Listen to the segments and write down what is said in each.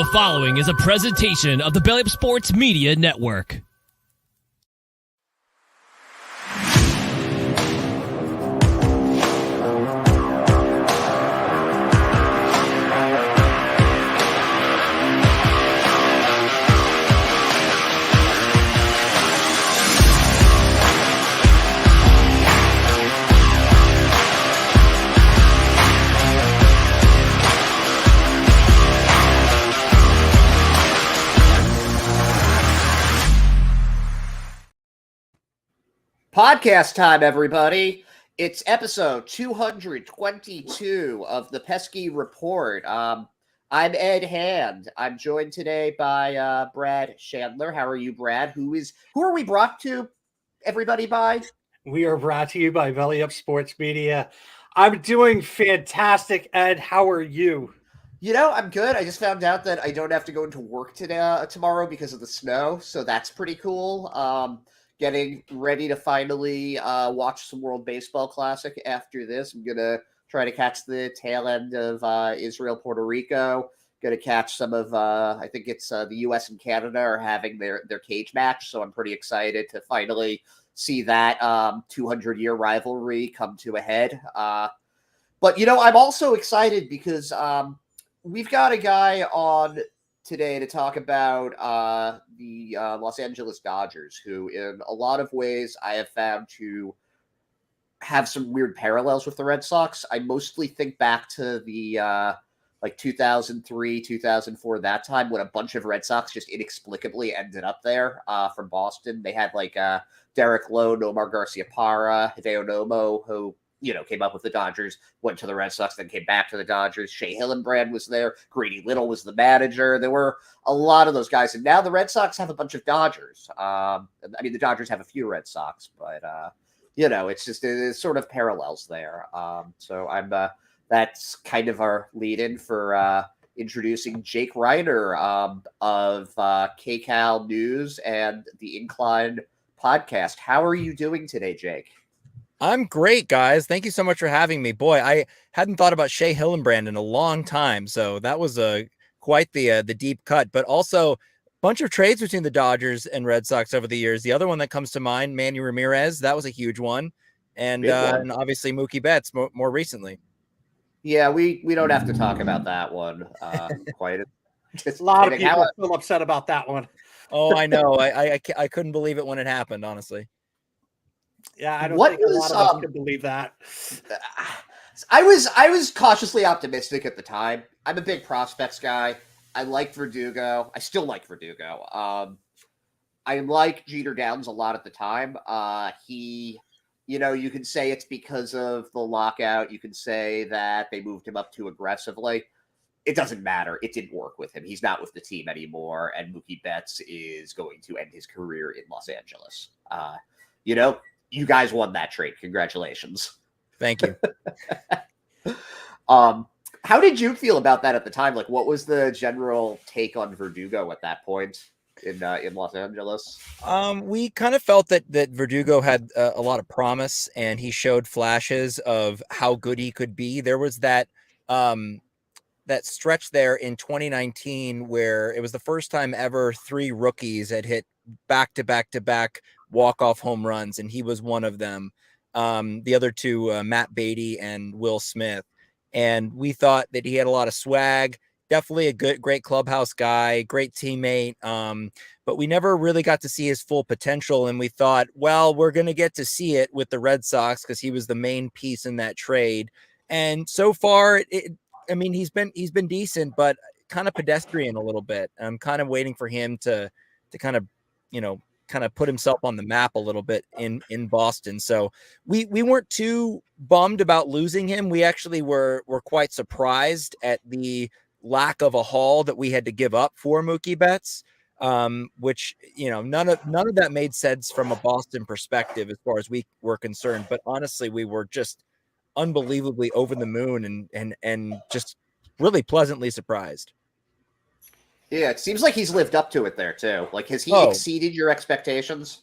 The following is a presentation of the Belly Up Sports Media Network. Podcast time, everybody. It's episode 222 of the Pesky Report. I'm Ed Hand. I'm joined today by Brad Chandler. How are you, Brad? Who are we brought to everybody by? We are brought to you by Belly Up Sports Media. I'm doing fantastic, Ed. How are you? You know, I'm good. I just found out that I don't have to go into work today, tomorrow because of the snow, so that's pretty cool. Getting ready to finally watch some World Baseball Classic after this. I'm going to try to catch the tail end of Israel, Puerto Rico. Going to catch some of, I think it's the U.S. and Canada are having their cage match. So I'm pretty excited to finally see that 200-year rivalry come to a head. But, you know, I'm also excited because we've got a guy on today to talk about the Los Angeles Dodgers, who in a lot of ways I have found to have some weird parallels with the Red Sox. I mostly think back to the 2003, 2004, that time when a bunch of Red Sox just inexplicably ended up there from Boston. They had Derek Lowe, Nomar Garciaparra, Hideo Nomo, who came up with the Dodgers, went to the Red Sox, then came back to the Dodgers. Shea Hillenbrand was there. Grady Little was the manager. There were a lot of those guys. And now the Red Sox have a bunch of Dodgers. The Dodgers have a few Red Sox, but, it's sort of parallels there. That's kind of our lead-in for introducing Jake Reiner of KCAL News and the Incline Podcast. How are you doing today, Jake? I'm great, guys. Thank you so much for having me. Boy, I hadn't thought about Shea Hillenbrand in a long time, so that was quite the deep cut. But also, a bunch of trades between the Dodgers and Red Sox over the years. The other one that comes to mind, Manny Ramirez, that was a huge one, and obviously Mookie Betts more recently. Yeah, we don't have to talk about that one quite. A lot of people are still upset about that one. Oh, I know. I couldn't believe it when it happened, honestly. Yeah, I don't think a lot of us could believe that. I was cautiously optimistic at the time. I'm a big prospects guy. I like Verdugo. I still like Verdugo. I like Jeter Downs a lot at the time. You can say it's because of the lockout. You can say that they moved him up too aggressively. It doesn't matter. It didn't work with him. He's not with the team anymore, and Mookie Betts is going to end his career in Los Angeles. You guys won that trade. Congratulations. Thank you. How did you feel about that at the time? What was the general take on Verdugo at that point in Los Angeles? We kind of felt that Verdugo had a lot of promise, and he showed flashes of how good he could be. There was that stretch there in 2019 where it was the first time ever 3 rookies had hit back-to-back walk-off home runs, and he was one of them. The other two, Matt Beatty and Will Smith. And we thought that he had a lot of swag, definitely a great clubhouse guy, great teammate. But we never really got to see his full potential. And we thought, well, we're going to get to see it with the Red Sox because he was the main piece in that trade. And so far, he's been decent, but kind of pedestrian a little bit. I'm kind of waiting for him to kind of put himself on the map a little bit in Boston. So we weren't too bummed about losing him. We actually were quite surprised at the lack of a haul that we had to give up for Mookie Betts, which, none of that made sense from a Boston perspective as far as we were concerned. But honestly, we were just unbelievably over the moon and just really pleasantly surprised. Yeah, it seems like he's lived up to it there, too. Has he exceeded your expectations?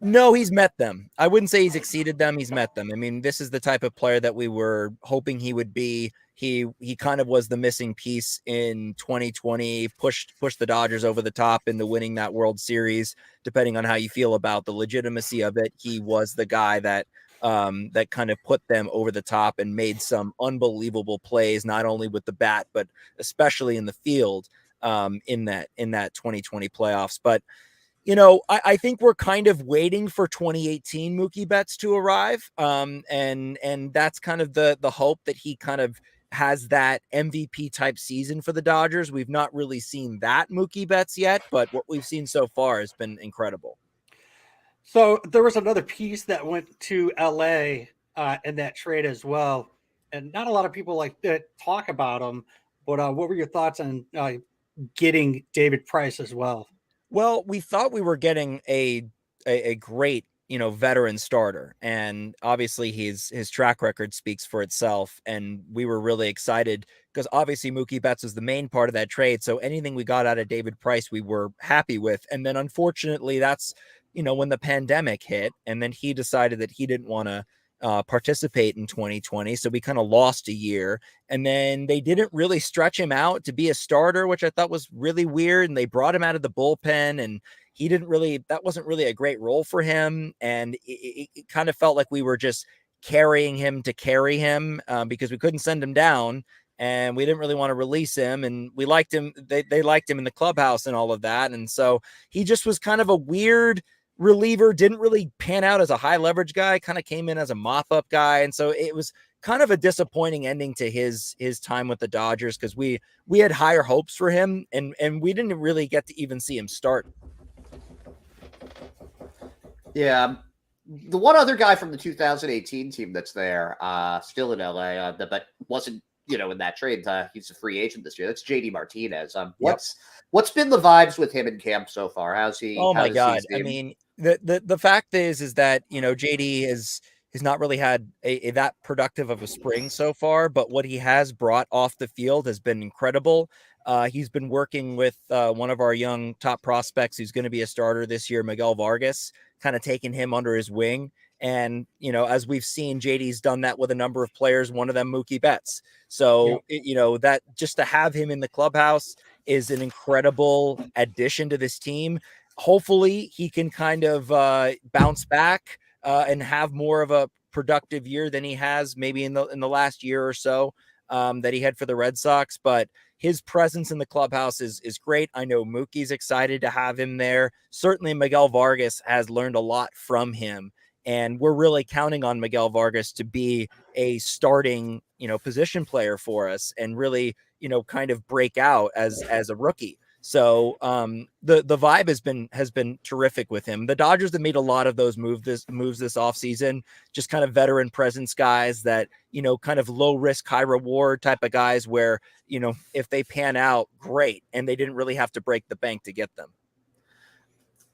No, he's met them. I wouldn't say he's exceeded them. He's met them. I mean, this is the type of player that we were hoping he would be. He kind of was the missing piece in 2020, pushed the Dodgers over the top into winning that World Series. Depending on how you feel about the legitimacy of it, he was the guy that that kind of put them over the top and made some unbelievable plays, not only with the bat, but especially in the field in that 2020 playoffs. But I think we're kind of waiting for 2018 Mookie Betts to arrive. And that's kind of the hope that he kind of has that MVP type season for the Dodgers. We've not really seen that Mookie Betts yet, but what we've seen so far has been incredible. So there was another piece that went to LA in that trade as well. And not a lot of people like to talk about him, but what were your thoughts on getting David Price as well? Well, we thought we were getting a great, veteran starter, and obviously his track record speaks for itself. And we were really excited because obviously Mookie Betts was the main part of that trade. So anything we got out of David Price, we were happy with. And then unfortunately, that's when the pandemic hit, and then he decided that he didn't want to participate in 2020. So we kind of lost a year, and then they didn't really stretch him out to be a starter, which I thought was really weird. And they brought him out of the bullpen, and that wasn't really a great role for him. And it kind of felt like we were just carrying him to carry him because we couldn't send him down, and we didn't really want to release him. And we liked him. They liked him in the clubhouse and all of that. And so he just was kind of a weird reliever, didn't really pan out as a high leverage guy, kind of came in as a mop up guy. And so it was kind of a disappointing ending to his time with the Dodgers, because we had higher hopes for him, and we didn't really get to even see him start. Yeah. The one other guy from the 2018 team that's there, still in LA, but wasn't, in that trade, he's a free agent this year. That's JD Martinez. What's been the vibes with him in camp so far? How's he? Oh my God. I mean, the fact is that, JD has not really had a that productive of a spring so far, but what he has brought off the field has been incredible. He's been working with one of our young top prospects who's going to be a starter this year, Miguel Vargas, kind of taking him under his wing. And, as we've seen, JD's done that with a number of players, one of them Mookie Betts. So, that just to have him in the clubhouse is an incredible addition to this team. Hopefully he can kind of bounce back and have more of a productive year than he has maybe in the last year or so that he had for the Red Sox. But his presence in the clubhouse is great. I know Mookie's excited to have him there. Certainly Miguel Vargas has learned a lot from him, and we're really counting on Miguel Vargas to be a starting, position player for us and really, kind of break out as a rookie. So the vibe has been terrific with him. The Dodgers have made a lot of those moves this offseason, just kind of veteran presence guys that, kind of low risk, high reward type of guys where, if they pan out, great. And they didn't really have to break the bank to get them.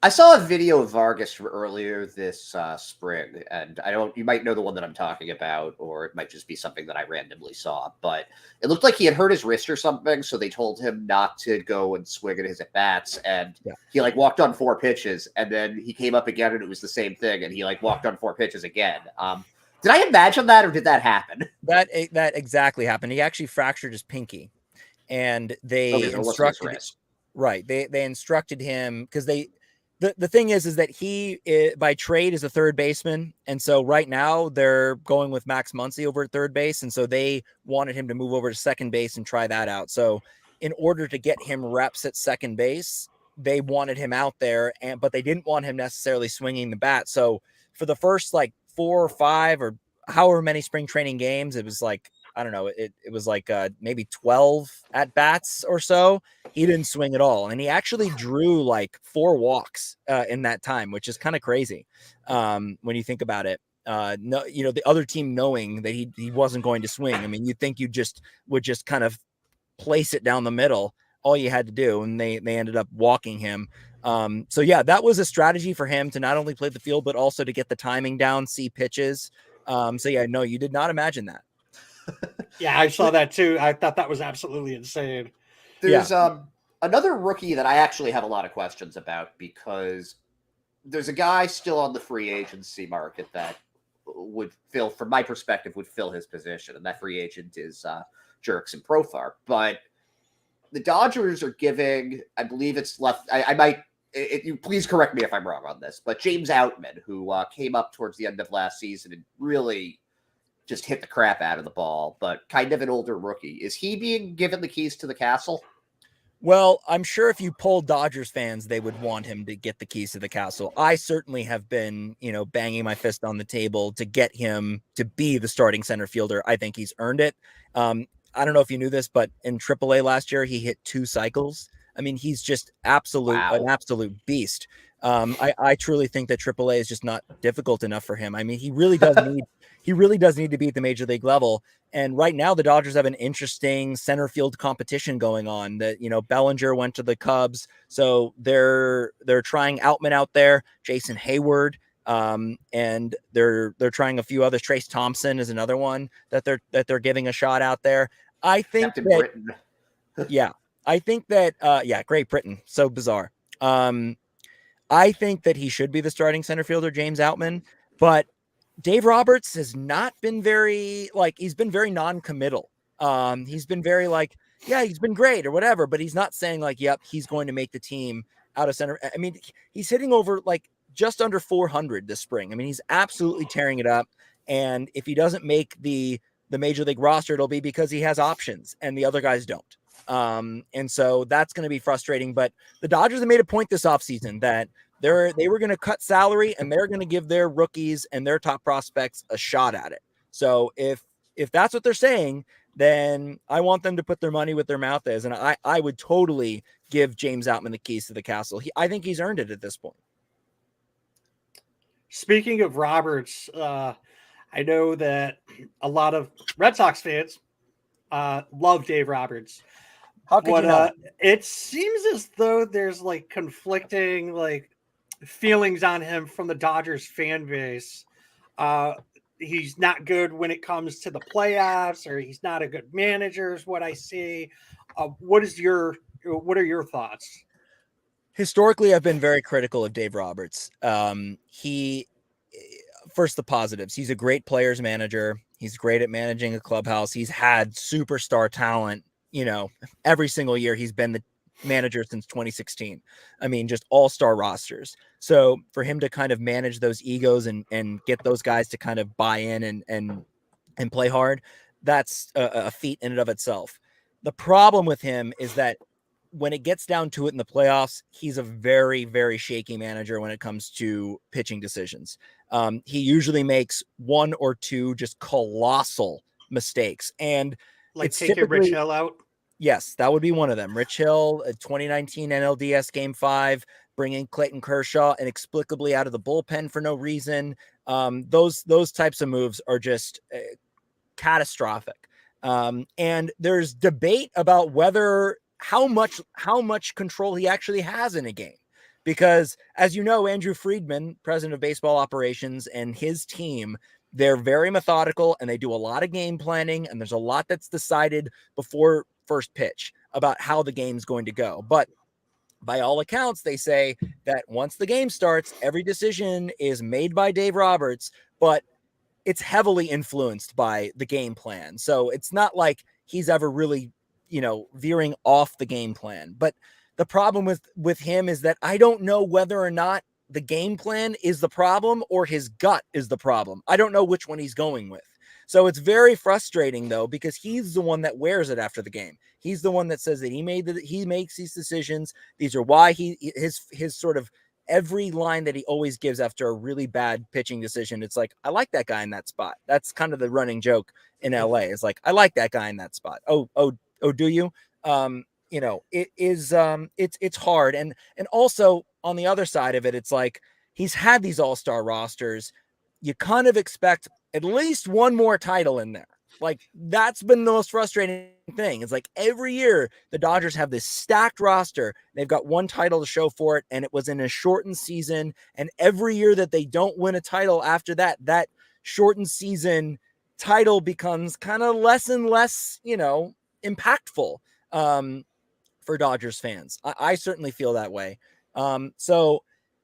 I saw a video of Vargas from earlier this spring, and you might know the one that I'm talking about, or it might just be something that I randomly saw, but it looked like he had hurt his wrist or something, so they told him not to go and swing at his at-bats, and he walked on 4 pitches, and then he came up again, and it was the same thing, and he walked on 4 pitches again. Did I imagine that, or did that happen? That exactly happened. He actually fractured his pinky, and they instructed they instructed him, because the thing is that he by trade is a third baseman. And so right now they're going with Max Muncy over at third base. And so they wanted him to move over to second base and try that out. So in order to get him reps at second base, they wanted him out there, but they didn't want him necessarily swinging the bat. So for the first 4 or 5 or however many spring training games, it was I don't know, it was maybe 12 at bats or so. He didn't swing at all. And he actually drew 4 walks in that time, which is kind of crazy when you think about it. No, the other team knowing that he wasn't going to swing. I mean, you'd think you would just kind of place it down the middle, all you had to do. And they ended up walking him. So yeah, that was a strategy for him to not only play the field, but also to get the timing down, see pitches. So yeah, no, you did not imagine that. Yeah, I saw that too. I thought that was absolutely insane. There's another rookie that I actually have a lot of questions about, because there's a guy still on the free agency market that would fill, from my perspective, would fill his position, and that free agent is Jerks and Profar. But the Dodgers are giving, I believe it's left. I might. You please correct me if I'm wrong on this, but James Outman, who came up towards the end of last season and really just hit the crap out of the ball, but kind of an older rookie. Is he being given the keys to the castle? Well, I'm sure if you polled Dodgers fans, they would want him to get the keys to the castle. I certainly have been, banging my fist on the table to get him to be the starting center fielder. I think he's earned it. I don't know if you knew this, but in AAA last year, he hit 2 cycles. I mean, he's just an absolute beast. I truly think that AAA is just not difficult enough for him. I mean, he really does need to be at the major league level. And right now the Dodgers have an interesting center field competition going on that, Bellinger went to the Cubs. So they're trying Outman out there, Jason Hayward. And they're trying a few others. Trace Thompson is another one that they're giving a shot out there. I think Captain that, Britain. yeah, I think that, Great Britain. So bizarre. I think that he should be the starting center fielder, James Outman, but Dave Roberts has not been he's been very non-committal. He's been very he's been great or whatever, but he's not saying yep, he's going to make the team out of center. I mean, he's hitting over just under 400 this spring. I mean, he's absolutely tearing it up. And if he doesn't make the major league roster, it'll be because he has options and the other guys don't. And so that's going to be frustrating, but the Dodgers have made a point this offseason that they were going to cut salary and they're going to give their rookies and their top prospects a shot at it. So if that's what they're saying, then I want them to put their money where their mouth is. And I would totally give James Outman the keys to the castle. I think he's earned it at this point. Speaking of Roberts, I know that a lot of Red Sox fans love Dave Roberts. How could you not? It seems as though there's conflicting feelings on him from the Dodgers fan base. He's not good when it comes to the playoffs, or he's not a good manager is what I see. What are your thoughts? Historically, I've been very critical of Dave Roberts. First, the positives. He's a great players manager. He's great at managing a clubhouse. He's had superstar talent, every single year. He's been the manager since 2016. I mean, just all-star rosters. So for him to kind of manage those egos and get those guys to kind of buy in and play hard, that's a feat in and of itself. The problem with him is that when it gets down to it in the playoffs, he's a very, very shaky manager when it comes to pitching decisions. He usually makes 1 or 2 just colossal mistakes. And it's taking Rich Hill out? Yes, that would be one of them. Rich Hill, 2019 NLDS Game 5, bringing Clayton Kershaw inexplicably out of the bullpen for no reason. Those types of moves are just catastrophic. And there's debate about how much control he actually has in a game. Because, as you know, Andrew Friedman, president of baseball operations, and his team, they're very methodical and they do a lot of game planning, and there's a lot that's decided before first pitch about how the game's going to go. But by all accounts, they say that once the game starts, every decision is made by Dave Roberts, but it's heavily influenced by the game plan. So it's not like he's ever really, veering off the game plan. But the problem with him is that I don't know whether or not the game plan is the problem or his gut is the problem. I don't know which one he's going with. So it's very frustrating, though, because he's the one that wears it after the game. He's the one that says that he makes these decisions. These are why his sort of every line that he always gives after a really bad pitching decision. It's like, I like that guy in that spot. That's kind of the running joke in LA. It's like, I like that guy in that spot. Oh, do you? It is, it's hard. And also on the other side of it, it's like, he's had these all-star rosters. You kind of expect at least one more title in there. Like, that's been the most frustrating thing. It's like every year the Dodgers have this stacked roster. They've got one title to show for it, and it was in a shortened season. And every year that they don't win a title after that shortened season title becomes kind of less and less, impactful for Dodgers fans. I certainly feel that way. So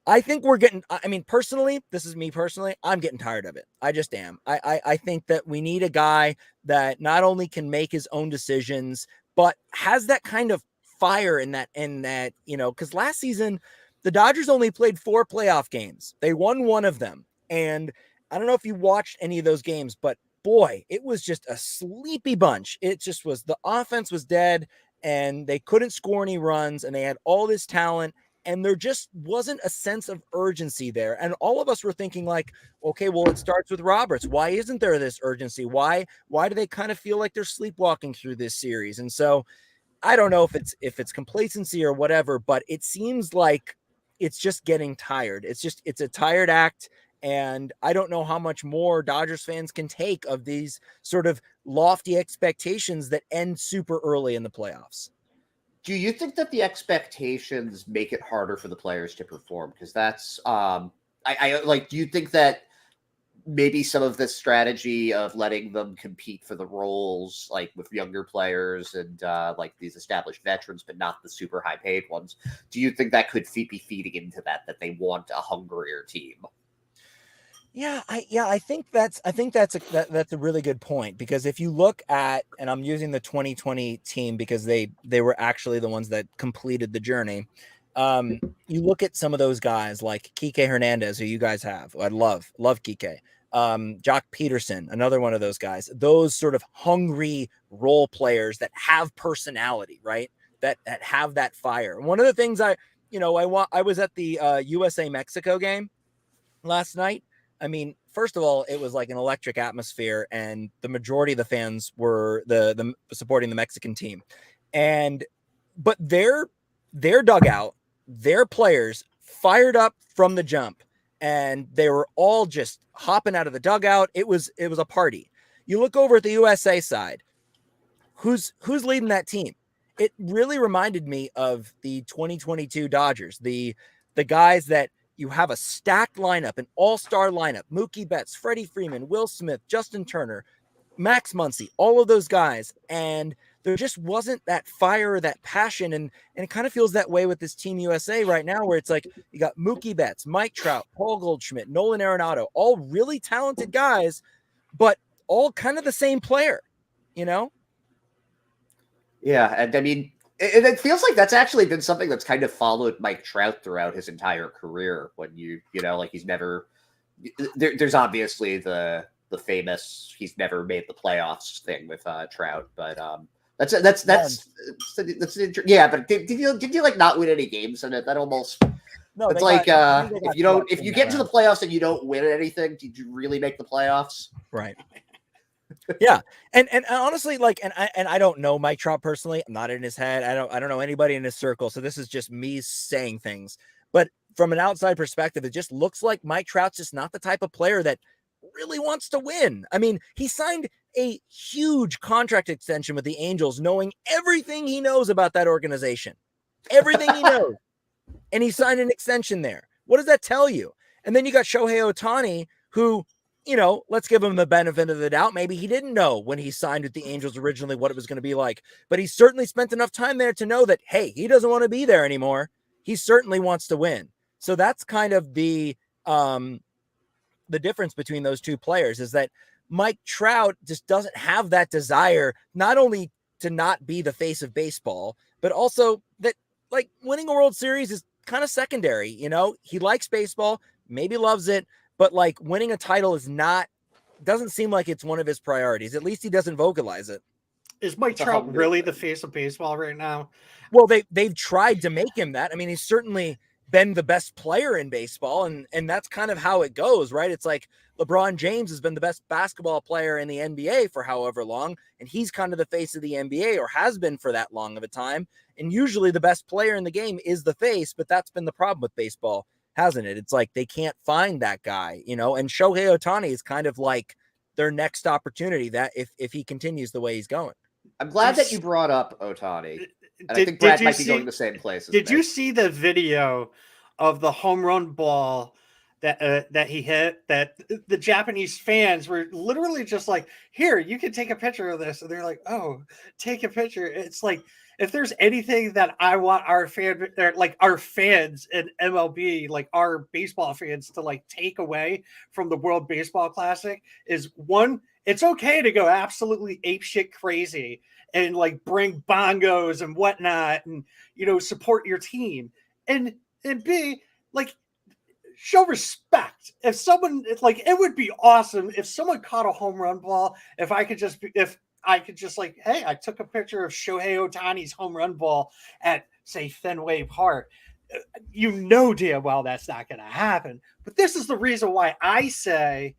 I think we're getting, I mean, personally, this is me personally, I'm getting tired of it. I just am. I think that we need a guy that not only can make his own decisions, but has that kind of fire in that, because last season, the Dodgers only played 4 playoff games. They won one of them. And I don't know if you watched any of those games, but boy, it was just a sleepy bunch. It just was, the offense was dead and they couldn't score any runs and they had all this talent. And there just wasn't a sense of urgency there. And all of us were thinking like, okay, well, it starts with Roberts. Why isn't there this urgency? Why do they kind of feel like they're sleepwalking through this series? And so I don't know if it's complacency or whatever, but it seems like it's just getting tired. It's a tired act. And I don't know how much more Dodgers fans can take of these sort of lofty expectations that end super early in the playoffs. Do you think that the expectations make it harder for the players to perform? Because that's, I like, do you think that maybe some of this strategy of letting them compete for the roles, like with younger players and like these established veterans, but not the super high paid ones, do you think that could be feeding into that they want a hungrier team? Yeah, I think that's a really good point, because if you look at, and I'm using the 2020 team because they were actually the ones that completed the journey. You look at some of those guys like Kike Hernandez, who you guys have. I love Kike. Jock Peterson, another one of those guys. Those sort of hungry role players that have personality, right? That have that fire. One of the things I was at the USA Mexico game last night. I mean, first of all, it was like an electric atmosphere, and the majority of the fans were the supporting the Mexican team. But their dugout, their players fired up from the jump, and they were all just hopping out of the dugout. It was a party. You look over at the USA side, who's leading that team? It really reminded me of the 2022 Dodgers, the guys that you have a stacked lineup, an all-star lineup, Mookie Betts, Freddie Freeman, Will Smith, Justin Turner, Max Muncy, all of those guys. And there just wasn't that fire, that passion. And it kind of feels that way with this Team USA right now, where it's like you got Mookie Betts, Mike Trout, Paul Goldschmidt, Nolan Arenado, all really talented guys, but all kind of the same player, you know? Yeah, and I mean, it feels like that's actually been something that's kind of followed Mike Trout throughout his entire career. When like he's never there's obviously the famous he's never made the playoffs thing with Trout, but that's yeah. But did you like not win any games in it? That almost No, it's like if you get to the playoffs and you don't win anything, did you really make the playoffs? Right. Yeah. And honestly, like, and I don't know Mike Trout personally. I'm not in his head. I don't know anybody in his circle. So this is just me saying things, but from an outside perspective, it just looks like Mike Trout's just not the type of player that really wants to win. I mean, he signed a huge contract extension with the Angels, knowing everything he knows about that organization, everything he knows. And he signed an extension there. What does that tell you? And then you got Shohei Ohtani, who, let's give him the benefit of the doubt. Maybe he didn't know when he signed with the Angels originally what it was going to be like, but he certainly spent enough time there to know that, hey, he doesn't want to be there anymore. He certainly wants to win. So that's kind of the difference between those two players, is that Mike Trout just doesn't have that desire, not only to not be the face of baseball, but also that, like, winning a World Series is kind of secondary. He likes baseball, maybe loves it, but like winning a title doesn't seem like it's one of his priorities. At least he doesn't vocalize it. Is Mike Trout really the face of baseball right now? Well, they've tried to make him that. I mean, he's certainly been the best player in baseball, and that's kind of how it goes, right? It's like LeBron James has been the best basketball player in the NBA for however long, and he's kind of the face of the NBA, or has been for that long of a time. And usually the best player in the game is the face, but that's been the problem with baseball, hasn't it? It's like they can't find that guy, and Shohei Ohtani is kind of like their next opportunity, that if he continues the way he's going. I'm glad that you brought up Ohtani. And I think Brad might be going the same place. Did you see the video of the home run ball that he hit? That the Japanese fans were literally just like, "Here, you can take a picture of this," and they're like, "Oh, take a picture." It's like if there's anything that I want our fans in MLB, like our baseball fans, to like take away from the World Baseball Classic is one, it's okay to go absolutely apeshit crazy and like bring bongos and whatnot and support your team. And B, like, show respect. If someone, like, it would be awesome if someone caught a home run ball. If I could just like, hey, I took a picture of Shohei Ohtani's home run ball at, say, Fenway Park. Damn well that's not going to happen. But this is the reason why I say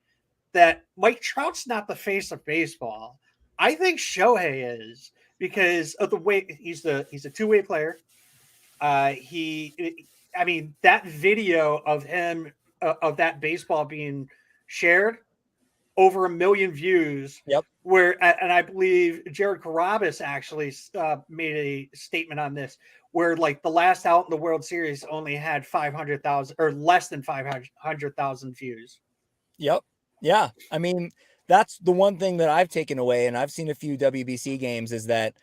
that Mike Trout's not the face of baseball. I think Shohei is, because of the way he's a two-way player. That video of him of that baseball being shared, over 1 million views. Yep. And I believe Jared Carrabis actually made a statement on this, where like the last out in the World Series only had 500,000 or less than 500,000 views. Yep. Yeah. I mean, that's the one thing that I've taken away, and I've seen a few WBC games, is that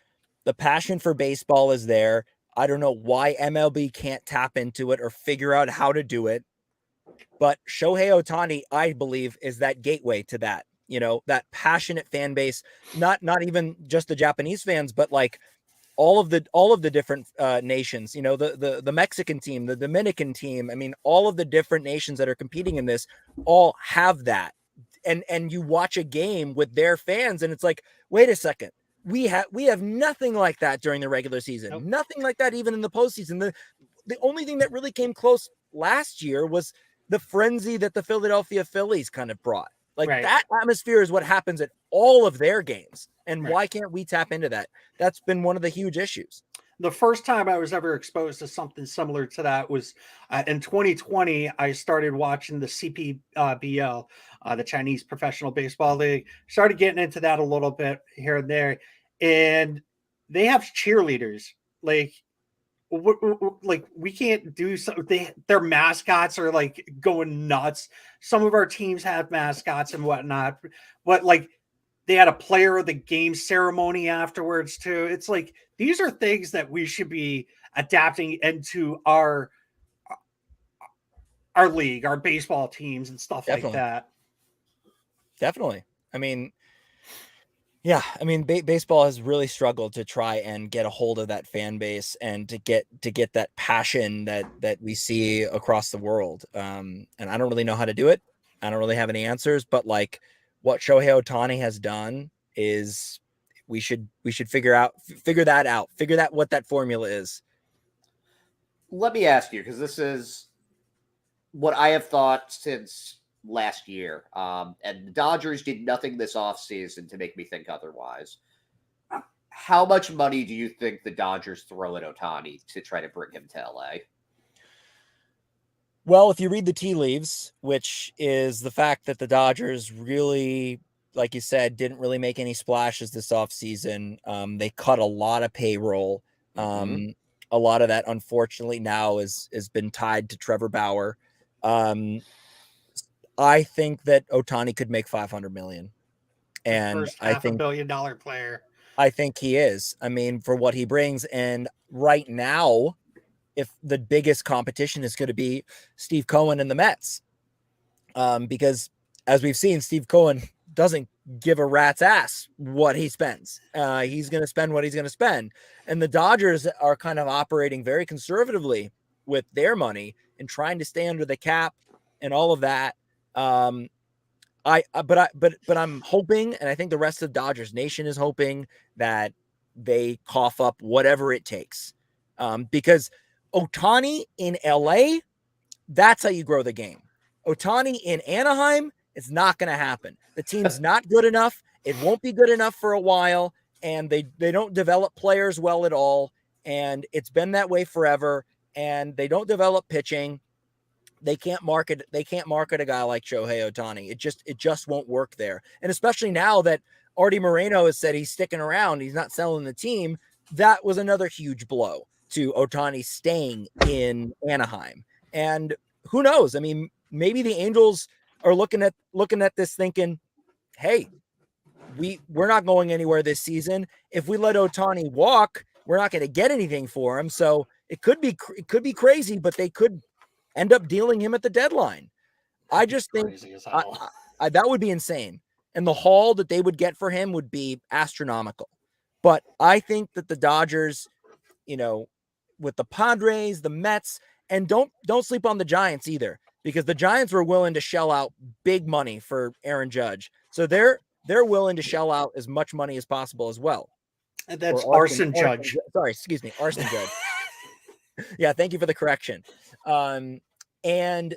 the passion for baseball is there. I don't know why MLB can't tap into it or figure out how to do it. But Shohei Ohtani, I believe, is that gateway to that, that passionate fan base, not even just the Japanese fans, but like all of the different nations, the Mexican team, the Dominican team. I mean, all of the different nations that are competing in this all have that. And you watch a game with their fans and it's like, wait a second. We have nothing like that during the regular season. Nope. Nothing like that even in the postseason. The only thing that really came close last year was the frenzy that the Philadelphia Phillies kind of brought. Like, right. That atmosphere is what happens at all of their games. And right. Why can't we tap into that? That's been one of the huge issues. The first time I was ever exposed to something similar to that was in 2020. I started watching the CPBL, the Chinese Professional Baseball League. Started getting into that a little bit here and there. And they have cheerleaders. Like we can't do something. Their mascots are like going nuts. Some of our teams have mascots and whatnot, but like they had a player of the game ceremony afterwards too. It's like, these are things that we should be adapting into our league, our baseball teams and stuff like that. Definitely. I mean, yeah, I mean, baseball has really struggled to try and get a hold of that fan base and to get that passion that we see across the world. And I don't really know how to do it. I don't really have any answers, but like what Shohei Ohtani has done is we should figure that out, what that formula is. Let me ask you, because this is what I have thought since last year. And the Dodgers did nothing this offseason to make me think otherwise. How much money do you think the Dodgers throw at Ohtani to try to bring him to LA? Well, if you read the tea leaves, which is the fact that the Dodgers really, like you said, didn't really make any splashes this offseason. They cut a lot of payroll. A lot of that, unfortunately, now has been tied to Trevor Bauer. I think that Ohtani could make $500 million. And first $500 million player. I think he is. I mean, for what he brings. And right now, if the biggest competition is going to be Steve Cohen and the Mets, because as we've seen, Steve Cohen doesn't give a rat's ass what he spends. He's going to spend what he's going to spend. And the Dodgers are kind of operating very conservatively with their money and trying to stay under the cap and all of that. But I'm hoping, and I think the rest of Dodgers Nation is hoping, that they cough up whatever it takes. Because Ohtani in LA, that's how you grow the game. Ohtani in Anaheim, it's not going to happen. The team's not good enough. It won't be good enough for a while, and they don't develop players well at all, and it's been that way forever, and they don't develop pitching. They can't market a guy like Shohei Ohtani. It just won't work there. And especially now that Artie Moreno has said he's sticking around, he's not selling the team, that was another huge blow to Ohtani staying in Anaheim. And who knows? I mean, maybe the Angels are looking at this thinking, hey, we're not going anywhere this season. If we let Ohtani walk, we're not going to get anything for him. So it could be crazy, but they could end up dealing him at the deadline. I just think that would be insane. And the haul that they would get for him would be astronomical. But I think that the Dodgers, with the Padres, the Mets, and don't sleep on the Giants either, because the Giants were willing to shell out big money for Aaron Judge. So they're willing to shell out as much money as possible as well. And that's Arson Judge. Sorry, excuse me, Arson Judge. Yeah, thank you for the correction. And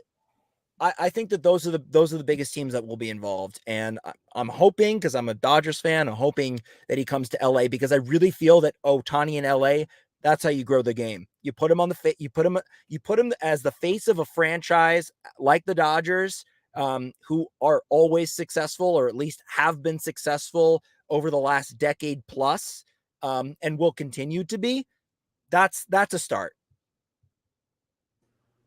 I think that those are the biggest teams that will be involved. And I'm hoping, because I'm a Dodgers fan, I'm hoping that he comes to LA, because I really feel that Ohtani in LA, that's how you grow the game. You put him on the you put him as the face of a franchise like the Dodgers, who are always successful, or at least have been successful over the last decade plus, and will continue to be. That's a start.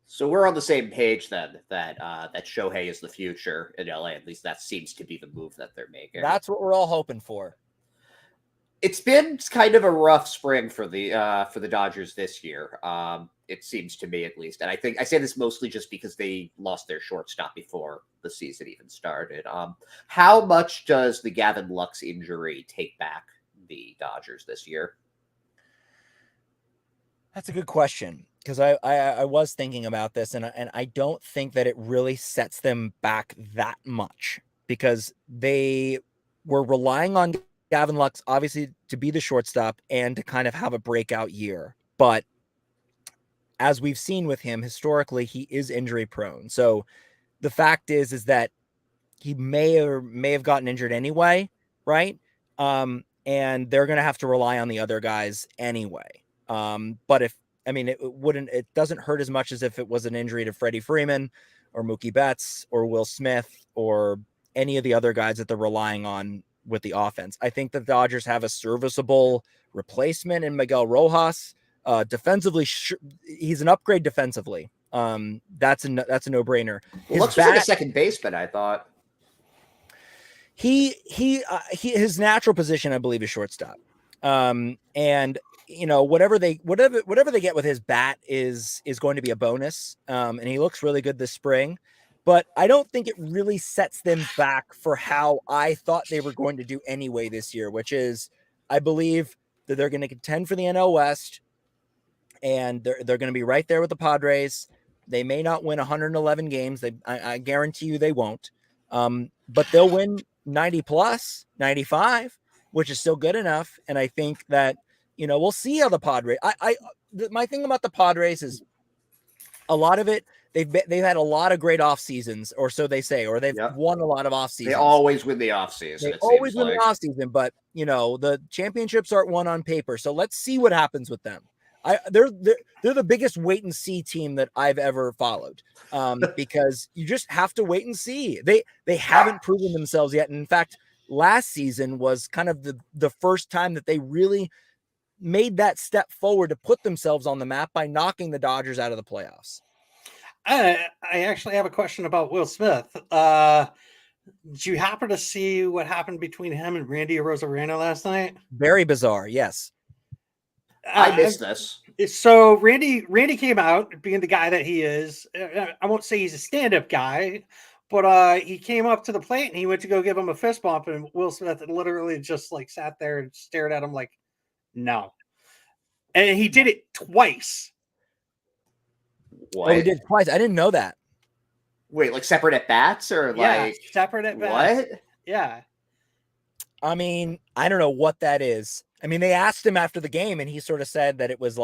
So we're on the same page then, that Shohei is the future in LA. At least that seems to be the move that they're making. That's what we're all hoping for. It's been kind of a rough spring for the Dodgers this year. It seems to me, at least, and I think I say this mostly just because they lost their shortstop before the season even started. How much does the Gavin Lux injury take back the Dodgers this year? That's a good question, because I was thinking about this, and I don't think that it really sets them back that much, because they were relying on Gavin Lux, obviously, to be the shortstop and to kind of have a breakout year. But as we've seen with him historically, he is injury prone. So the fact is that he may have gotten injured anyway, right? And they're going to have to rely on the other guys anyway. But it doesn't hurt as much as if it was an injury to Freddie Freeman or Mookie Betts or Will Smith or any of the other guys that they're relying on with the offense. I think the Dodgers have a serviceable replacement in Miguel Rojas. Defensively, he's an upgrade defensively. That's a no-brainer. Lux was like a second baseman, I thought. His natural position, I believe, is shortstop. And whatever they get with his bat is going to be a bonus. And he looks really good this spring. But I don't think it really sets them back for how I thought they were going to do anyway this year, which is, I believe that they're going to contend for the NL West, and they're going to be right there with the Padres. They may not win 111 games. I guarantee you they won't. But they'll win 90 plus, 95, which is still good enough. And I think that, we'll see how the Padres. My thing about the Padres is a lot of it. They've had a lot of great off seasons, or so they say, or they've won a lot of off seasons. They always win the off season. They always win the off season, but the championships aren't won on paper. So let's see what happens with them. They're the biggest wait and see team that I've ever followed, because you just have to wait and see. They haven't proven themselves yet. And in fact, last season was kind of the first time that they really made that step forward to put themselves on the map by knocking the Dodgers out of the playoffs. I actually have a question about Will Smith. Did you happen to see what happened between him and Randy Arozarena last night? Very bizarre. Yes. I missed this. So Randy came out being the guy that he is. I won't say he's a stand-up guy, but he came up to the plate and he went to go give him a fist bump, and Will Smith literally just sat there and stared at him like, no. And he did it twice. What? Oh, he did twice. I didn't know that. Wait, separate at bats or separate at bats? What? Yeah. I mean, I don't know what that is. I mean, they asked him after the game, and he sort of said that it was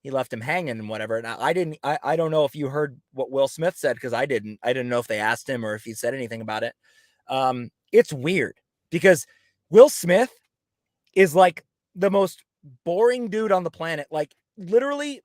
he left him hanging and whatever. And I don't know if you heard what Will Smith said, because I didn't know if they asked him or if he said anything about it. It's weird because Will Smith is the most boring dude on the planet. Literally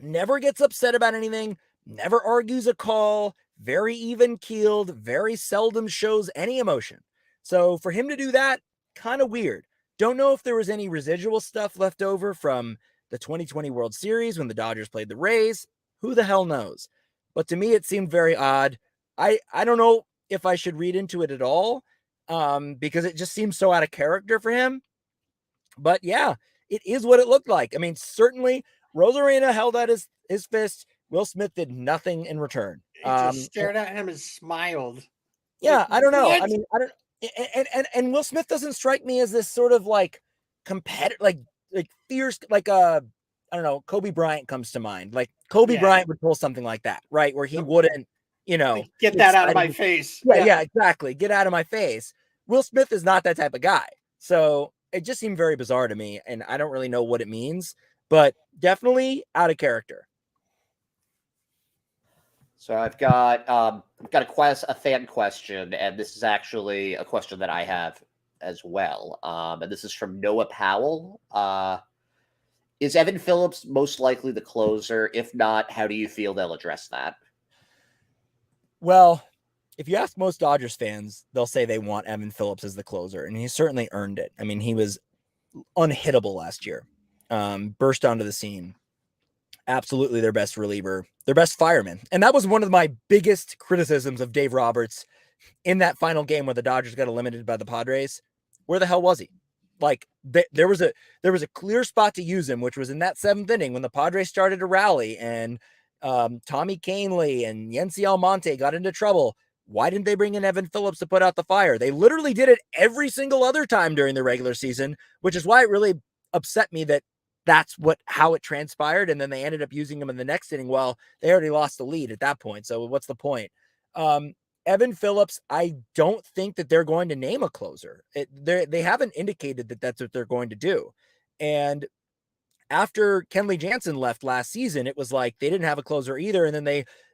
never gets upset about anything, never argues a call, very even keeled, very seldom shows any emotion. So for him to do that, kind of weird. Don't know if there was any residual stuff left over from the 2020 World Series when the Dodgers played the Rays. Who the hell knows? But to me, it seemed very odd. I don't know if I should read into it at all, because it just seems so out of character for him. But yeah, it is what it looked like. I mean, certainly Rosarena held out his fist. Will Smith did nothing in return. He just stared at him and smiled. Yeah, Like, I don't know. what? I mean, I don't. And Will Smith doesn't strike me as this sort of like competitor, like fierce, like I don't know. Kobe Bryant comes to mind. Like Kobe Bryant would pull something like that, right? Where he wouldn't, Like, get that out of my face. Yeah, exactly. Get out of my face. Will Smith is not that type of guy. So it just seemed very bizarre to me, and I don't really know what it means, but definitely out of character. So I've got a fan question, and this is actually a question that I have as well. And this is from Noah Powell. Is Evan Phillips most likely the closer? If not, how do you feel they'll address that? Well, if you ask most Dodgers fans, they'll say they want Evan Phillips as the closer, and he certainly earned it. I mean, he was unhittable last year. Burst onto the scene. Absolutely their best reliever, their best fireman. And that was one of my biggest criticisms of Dave Roberts in that final game where the Dodgers got eliminated by the Padres. Where the hell was he? Like there was a clear spot to use him, which was in that 7th inning when the Padres started to rally and Tommy Kahnle and Yency Almonte got into trouble. Why didn't they bring in Evan Phillips to put out the fire? They literally did it every single other time during the regular season, which is why it really upset me that that's how it transpired. And then they ended up using him in the next inning. Well, they already lost the lead at that point. So what's the point? Evan Phillips, I don't think that they're going to name a closer. They haven't indicated that that's what they're going to do. And after Kenley Jansen left last season, it was like they didn't have a closer either. And then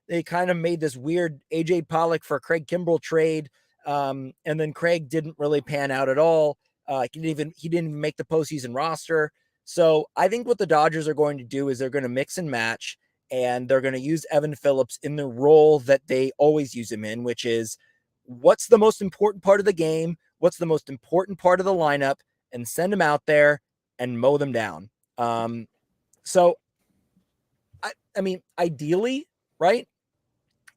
they kind of made this weird AJ Pollock for Craig Kimbrell trade. And then Craig didn't really pan out at all. He didn't even make the postseason roster. So I think what the Dodgers are going to do is they're going to mix and match, and they're going to use Evan Phillips in the role that they always use him in, which is what's the most important part of the game, what's the most important part of the lineup, and send them out there and mow them down. So, I mean, ideally, right,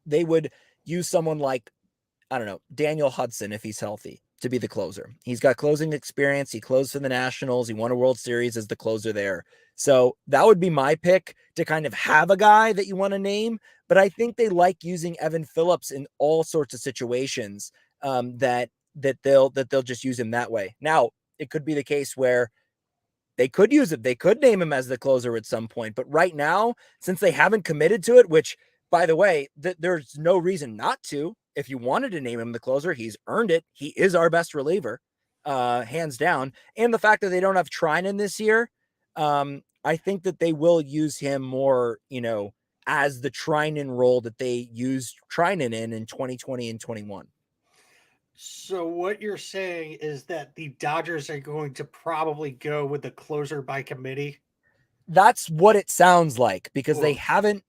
they would use someone like, I don't know, Daniel Hudson if he's healthy to be the closer. He's got closing experience. He closed for the Nationals. He won a World Series as the closer there. So that would be my pick to kind of have a guy that you want to name. But I think they like using Evan Phillips in all sorts of situations that they'll just use him that way. Now, it could be the case where they could use it. They could name him as the closer at some point. But right now, since they haven't committed to it, which, by the way, there's no reason not to. If you wanted to name him the closer, he's earned it. He is our best reliever, hands down. And the fact that they don't have Treinen this year, I think that they will use him more, as the Treinen role that they used Treinen in 2020 and 21. So what you're saying is that the Dodgers are going to probably go with the closer by committee? That's what it sounds like, because they haven't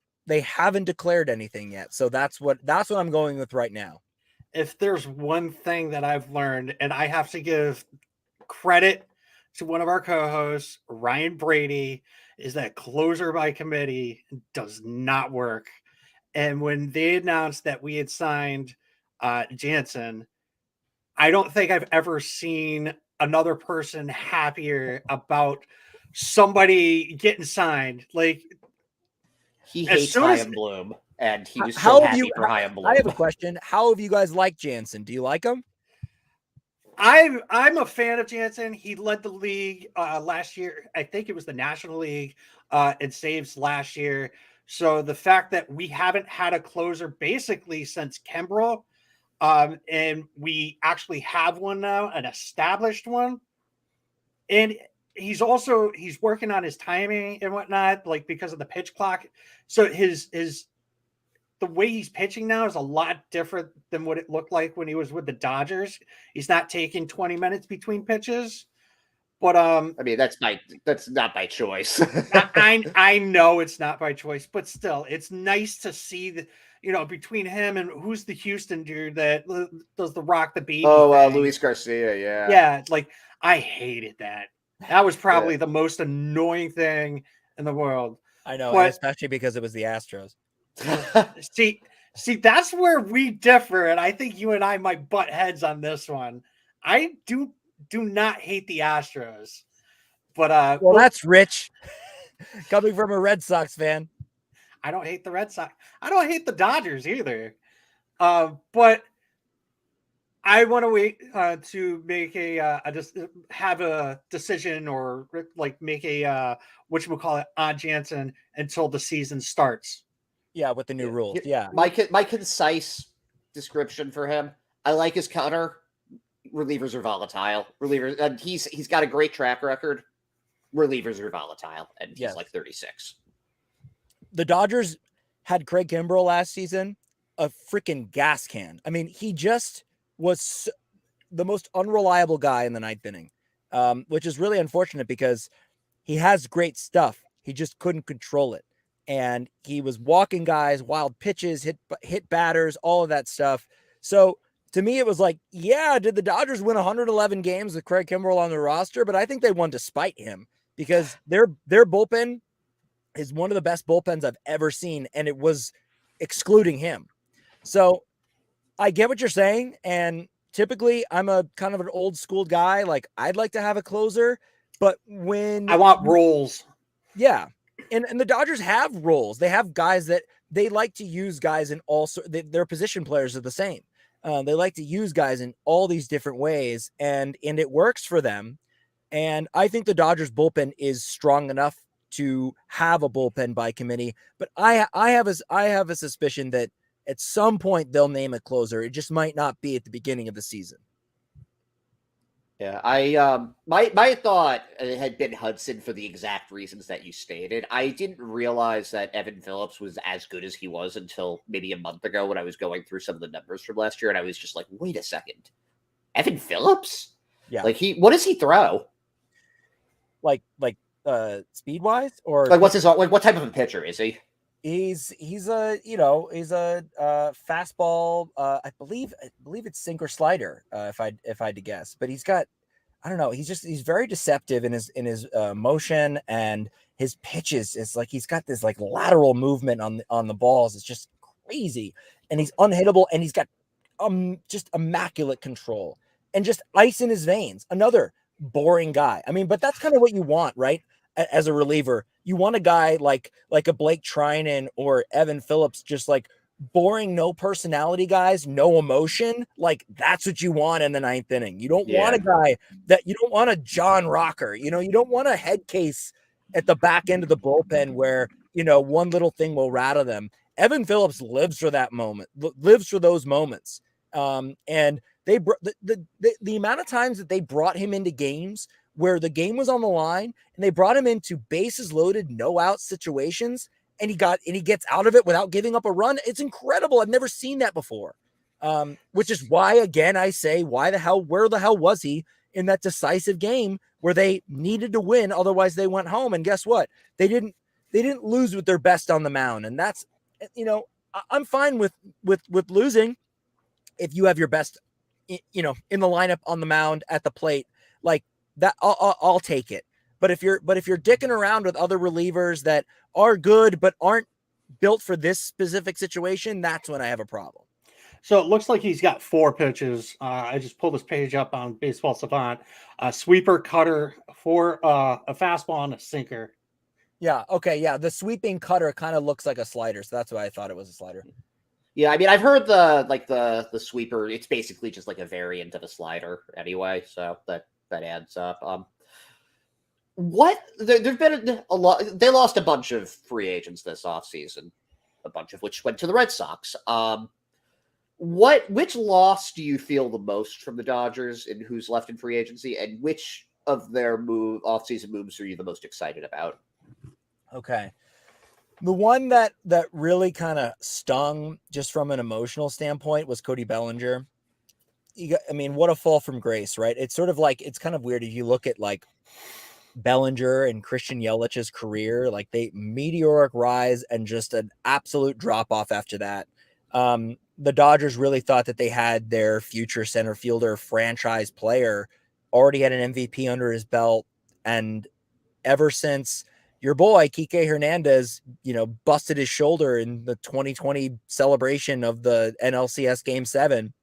declared anything yet. So that's what I'm going with right now. If there's one thing that I've learned, and I have to give credit to one of our co-hosts, Ryan Brady, is that closer by committee does not work. And when they announced that we had signed Jansen, I don't think I've ever seen another person happier about somebody getting signed. Like, he hates Chaim Bloom, and he was so happy for Chaim Bloom. I have a question. How have you guys liked Jansen? Do you like him? I'm a fan of Jansen. He led the league last year. I think it was the National League in saves last year. So the fact that we haven't had a closer basically since Kimbrell, and we actually have one now, an established one, and he's working on his timing and whatnot, like because of the pitch clock. So the way he's pitching now is a lot different than what it looked like when he was with the Dodgers. He's not taking 20 minutes between pitches. But I mean, that's not by choice. I know it's not by choice, but still, it's nice to see between him and who's the Houston dude that does the rock the beat. Luis Garcia, yeah. Yeah, like I hated that. That was probably the most annoying thing in the world. I know, especially because it was the Astros. See, that's where we differ, and I think you and I might butt heads on this one. I do not hate the Astros. But Well, that's rich coming from a Red Sox fan. I don't hate the Red Sox. I don't hate the Dodgers either. But I want to wait to make just have a decision or like make a whatchamacallit on Jansen until the season starts. Yeah, with the new rules. Yeah. My concise description for him, I like his cutter. Relievers are volatile. Relievers, and he's got a great track record. Relievers are volatile, and he's like 36. The Dodgers had Craig Kimbrell last season, a freaking gas can. I mean, he just was the most unreliable guy in the ninth inning, which is really unfortunate because he has great stuff. He just couldn't control it. And he was walking guys, wild pitches, hit batters, all of that stuff. So to me, it was like, yeah, did the Dodgers win 111 games with Craig Kimbrell on the roster? But I think they won despite him because their bullpen is one of the best bullpens I've ever seen, and it was excluding him. So I get what you're saying, and typically I'm a kind of an old school guy. Like, I'd like to have a closer, but when I want roles. Yeah. And the Dodgers have roles. They have guys that they like to use guys in all their position players are the same. They like to use guys in all these different ways, and it works for them. And I think the Dodgers bullpen is strong enough to have a bullpen by committee, but I have a suspicion that at some point they'll name a closer. It just might not be at the beginning of the season. Yeah, my thought had been Hudson for the exact reasons that you stated. I didn't realize that Evan Phillips was as good as he was until maybe a month ago when I was going through some of the numbers from last year, and I was just like, wait a second, Evan Phillips? Yeah. Like what does he throw? Like speed wise, or like what's his what type of a pitcher is he? He's a fastball. I believe it's sink or slider. If I had to guess, but he's got, I don't know. He's very deceptive in his motion, and his pitches. It's like he's got this like lateral movement on the balls. It's just crazy, and he's unhittable, and he's got just immaculate control and just ice in his veins. Another boring guy. I mean, but that's kind of what you want, right? As a reliever, you want a guy like a Blake Trinan or Evan Phillips, just like boring, no personality guys, no emotion. Like, that's what you want in the ninth inning. You don't want a guy you don't want a John Rocker. You don't want a head case at the back end of the bullpen where, one little thing will rattle them. Evan Phillips lives for that moment, lives for those moments. And they the amount of times that they brought him into games where the game was on the line and they brought him into bases loaded, no out situations, and he gets out of it without giving up a run. It's incredible. I've never seen that before. Which is why, again, I say, where the hell was he in that decisive game where they needed to win? Otherwise they went home, and guess what? They didn't lose with their best on the mound. And that's, I'm fine with losing if you have your best, in the lineup on the mound at the plate, like that. I'll take it. But if you're dicking around with other relievers that are good but aren't built for this specific situation, that's when I have a problem. So it looks like he's got 4 pitches. I just pulled this page up on Baseball Savant. A sweeper, cutter, a fastball, and a sinker. Yeah. Okay. Yeah. The sweeping cutter kind of looks like a slider, so that's why I thought it was a slider. Yeah, I mean, I've heard the sweeper. It's basically just like a variant of a slider, anyway. So that adds up. There've been a lot. They lost a bunch of free agents this offseason, a bunch of which went to the Red Sox. Which loss do you feel the most from the Dodgers, and who's left in free agency, and which of their offseason moves are you the most excited about? Okay. The one that really kind of stung just from an emotional standpoint was Cody Bellinger. What a fall from grace, right? It's sort of like, it's kind of weird if you look at like Bellinger and Christian Yelich's career, like they meteoric rise and just an absolute drop off after that. The Dodgers really thought that they had their future center fielder franchise player, already had an MVP under his belt. And ever since your boy Kike Hernandez, busted his shoulder in the 2020 celebration of the NLCS Game 7,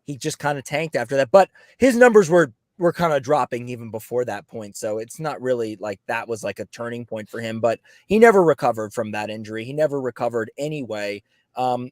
he just kind of tanked after that. But his numbers were were kind of dropping even before that point. So it's not really like that was like a turning point for him, but he never recovered from that injury. He never recovered anyway.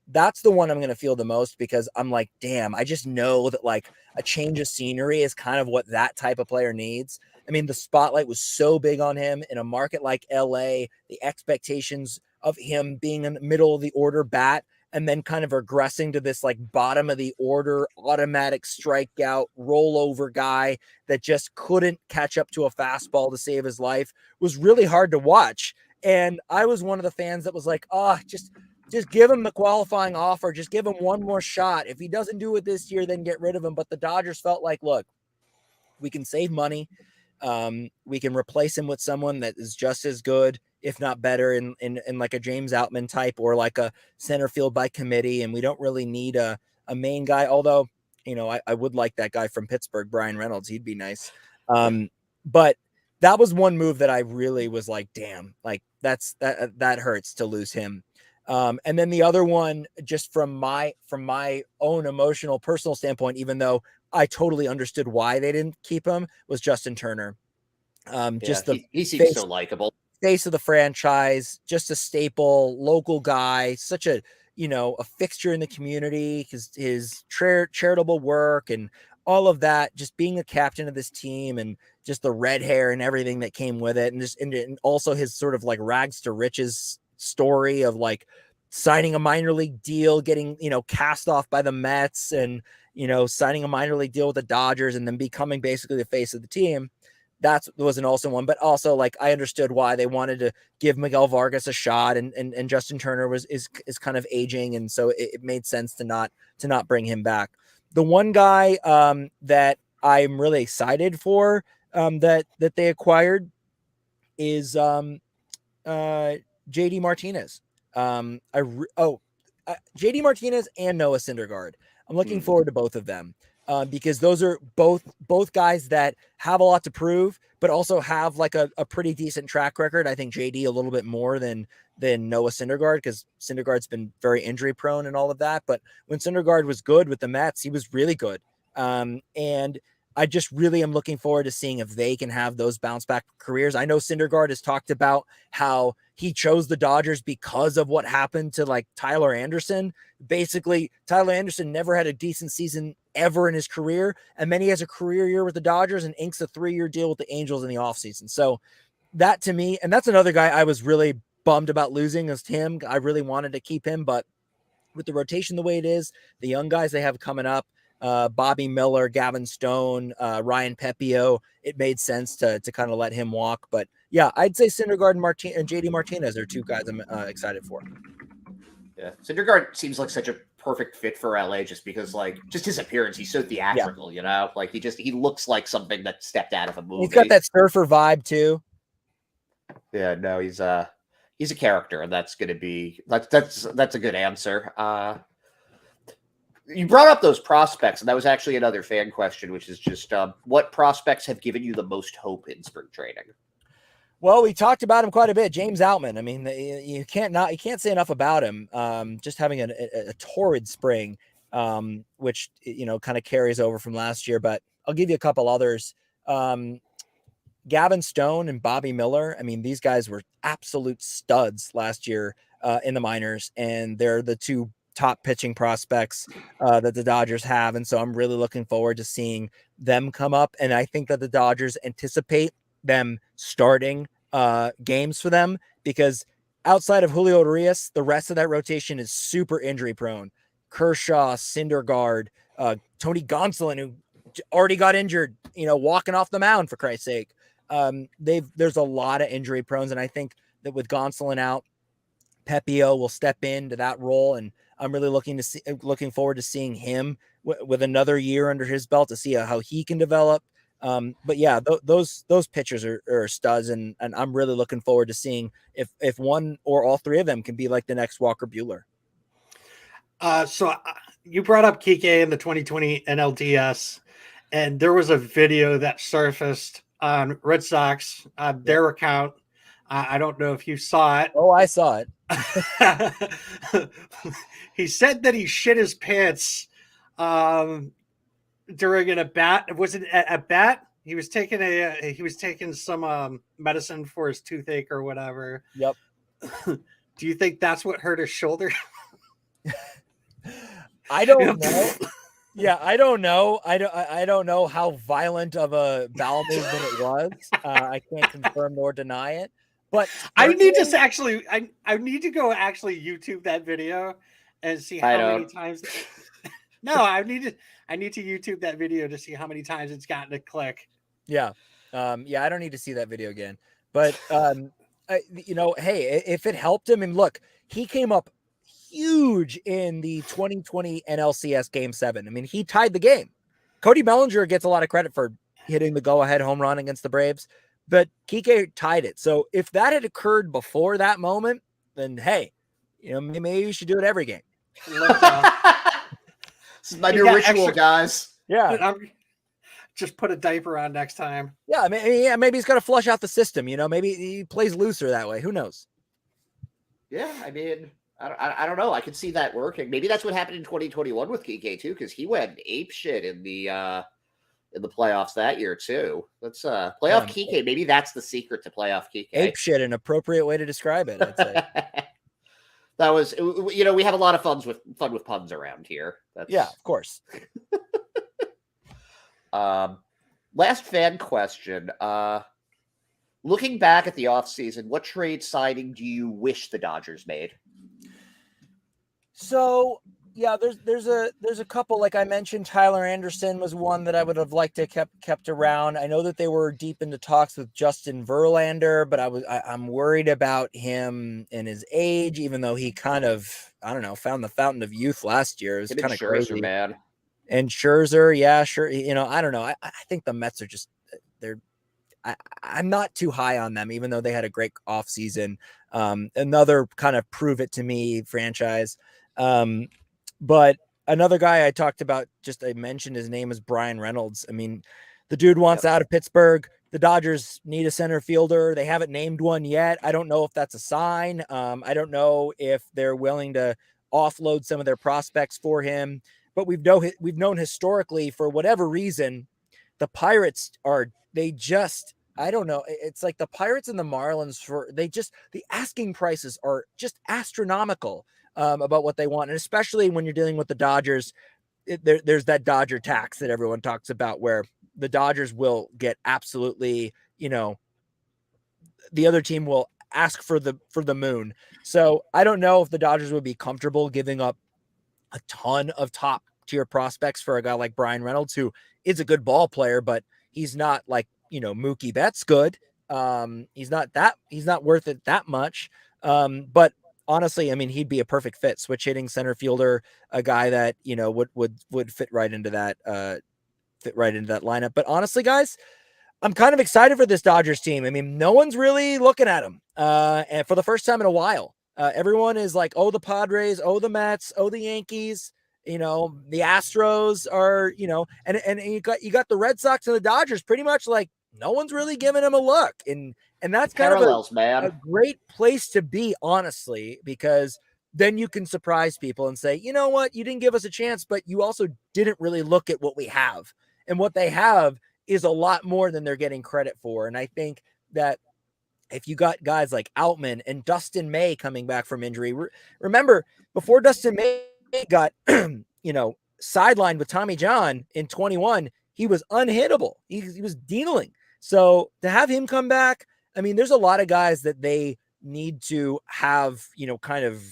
That's the one I'm going to feel the most, because I'm like, damn, I just know that like a change of scenery is kind of what that type of player needs. I mean, the spotlight was so big on him in a market like LA, the expectations of him being in the middle of the order bat and then kind of regressing to this like bottom of the order, automatic strikeout, rollover guy that just couldn't catch up to a fastball to save his life was really hard to watch. And I was one of the fans that was like, oh, just give him the qualifying offer. Just give him one more shot. If he doesn't do it this year, then get rid of him. But the Dodgers felt like, look, we can save money. We can replace him with someone that is just as good, if not better, in like a James Outman type or like a center field by committee. And we don't really need a main guy. Although, you know, I would like that guy from Pittsburgh, Brian Reynolds. He'd be nice. But that was one move that I really was like, damn, like that hurts to lose him. And then the other one, just from my own emotional, personal standpoint, even though I totally understood why they didn't keep him, was Justin Turner. He seems so likable. Face of the franchise, just a staple, local guy, such a fixture in the community, his charitable work and all of that, just being a captain of this team and just the red hair and everything that came with it. And also his sort of like rags to riches story of like signing a minor league deal, getting, cast off by the Mets and, signing a minor league deal with the Dodgers and then becoming basically the face of the team. That was an awesome one, but also like I understood why they wanted to give Miguel Vargas a shot, and Justin Turner is kind of aging, and so it made sense to not bring him back. The one guy that I'm really excited for that they acquired is JD Martinez. JD Martinez and Noah Syndergaard. I'm looking forward to both of them. Because those are both guys that have a lot to prove, but also have like a pretty decent track record. I think JD a little bit more than Noah Syndergaard, because Syndergaard's been very injury prone and all of that. But when Syndergaard was good with the Mets, he was really good. And I just really am looking forward to seeing if they can have those bounce back careers. I know Syndergaard has talked about how he chose the Dodgers because of what happened to like Tyler Anderson. Basically, Tyler Anderson never had a decent season ever in his career. And then he has a career year with the Dodgers and inks a 3-year deal with the Angels in the offseason. So that to me, and that's another guy I was really bummed about losing, is him. I really wanted to keep him, but with the rotation the way it is, the young guys they have coming up, Bobby Miller, Gavin Stone, Ryan Pepio, it made sense to kind of let him walk. But yeah, I'd say Syndergaard and JD Martinez are two guys I'm excited for. Yeah, Syndergaard seems like such a perfect fit for LA, just because like just his appearance, he's so theatrical, like he looks like something that stepped out of a movie. He's got that surfer vibe too. Yeah, no, he's a character, and that's going to be that's a good answer. You brought up those prospects, and that was actually another fan question, which is just what prospects have given you the most hope in spring training? Well, we talked about him quite a bit. James Outman. I mean, you can't say enough about him. Just having a torrid spring, which kind of carries over from last year. But I'll give you a couple others. Gavin Stone and Bobby Miller. I mean, these guys were absolute studs last year in the minors, and they're the two top pitching prospects that the Dodgers have. And so I'm really looking forward to seeing them come up. And I think that the Dodgers anticipate them starting games for them, because outside of Julio Urias, the rest of that rotation is super injury prone. Kershaw, Syndergaard, Tony Gonsolin, who already got injured, walking off the mound, for Christ's sake. There's a lot of injury prones. And I think that with Gonsolin out, Pepio will step into that role. And I'm really looking forward to seeing him with another year under his belt to see how he can develop. But yeah, those pitchers are studs, and I'm really looking forward to seeing if one or all three of them can be like the next Walker Buehler. So you brought up Kike in the 2020 NLDS, and there was a video that surfaced on Red Sox, their account. I don't know if you saw it. Oh, I saw it. He said that he shit his pants during an at-bat. Was it at bat? He was taking some medicine for his toothache or whatever. Yep. Do you think that's what hurt his shoulder? I don't know. Yeah, I don't know. I don't know how violent of a bowel movement it was. I can't confirm nor deny it. But I need to actually, I need to go actually YouTube that video and see how many times. No, I need to YouTube that video to see how many times it's gotten a click. Yeah. Yeah, I don't need to see that video again. But you know, hey, if it helped him, and look, he came up huge in the 2020 NLCS Game 7. I mean, he tied the game. Cody Bellinger gets a lot of credit for hitting the go-ahead home run against the Braves, but Kike tied it. So if that had occurred before that moment, then hey, you know, maybe you should do it every game. This is my new ritual, guys. Yeah. Just put a diaper on next time. Yeah, I mean, yeah, maybe he's got to flush out the system. You know, maybe he plays looser that way. Who knows? Yeah, I mean, I don't know. I could see that working. Maybe that's what happened in 2021 with Kike too, because he went ape shit in the playoffs that year too. Let's playoff Kike. Maybe that's the secret to playoff Kike. Ape shit, an appropriate way to describe it, I'd say. That was, you know, we have a lot of fun with puns around here. Yeah, of course. Last fan question. Looking back at the offseason, what trade signing do you wish the Dodgers made? So yeah, there's a couple. Like I mentioned, Tyler Anderson was one that I would have liked to kept around. I know that they were deep into talks with Justin Verlander, but I'm worried about him and his age, even though he kind of, I don't know, found the fountain of youth last year. It was kind of crazy, man. And Scherzer, yeah, sure. You know, I don't know. I think the Mets are just I'm not too high on them, even though they had a great offseason. Another kind of prove it to me franchise. But another guy I talked about, I mentioned his name is Brian Reynolds. I mean, the dude wants out of Pittsburgh. The Dodgers need a center fielder. They haven't named one yet. I don't know if that's a sign. I don't know if they're willing to offload some of their prospects for him. But we've known historically, for whatever reason, the Pirates I don't know. It's like the Pirates and the Marlins the asking prices are just astronomical about what they want. And especially when you're dealing with the Dodgers, there's that Dodger tax that everyone talks about, where the Dodgers will get absolutely, you know, the other team will ask for the moon. So I don't know if the Dodgers would be comfortable giving up a ton of top tier prospects for a guy like Brian Reynolds, who is a good ball player, but he's not like, you know, Mookie Betts good. He's not worth it that much. But honestly, I mean, he'd be a perfect fit, switch hitting center fielder, a guy that, you know, would fit right into that lineup. But honestly, guys, I'm kind of excited for this Dodgers team. I mean, no one's really looking at them, and for the first time in a while. Everyone is like, oh, the Padres, oh, the Mets, oh, the Yankees, you know, the Astros are, you know, and you got the Red Sox and the Dodgers pretty much like no one's really giving them a look. And that's kind Parallels, of a great place to be, honestly, because then you can surprise people and say, you know what, you didn't give us a chance, but you also didn't really look at what we have. And what they have is a lot more than they're getting credit for. And I think that if you got guys like Outman and Dustin May coming back from injury, remember before Dustin May got, you know, sidelined with Tommy John in 21, he was unhittable. He was dealing. So to have him come back, I mean, there's a lot of guys that they need to have, you know, kind of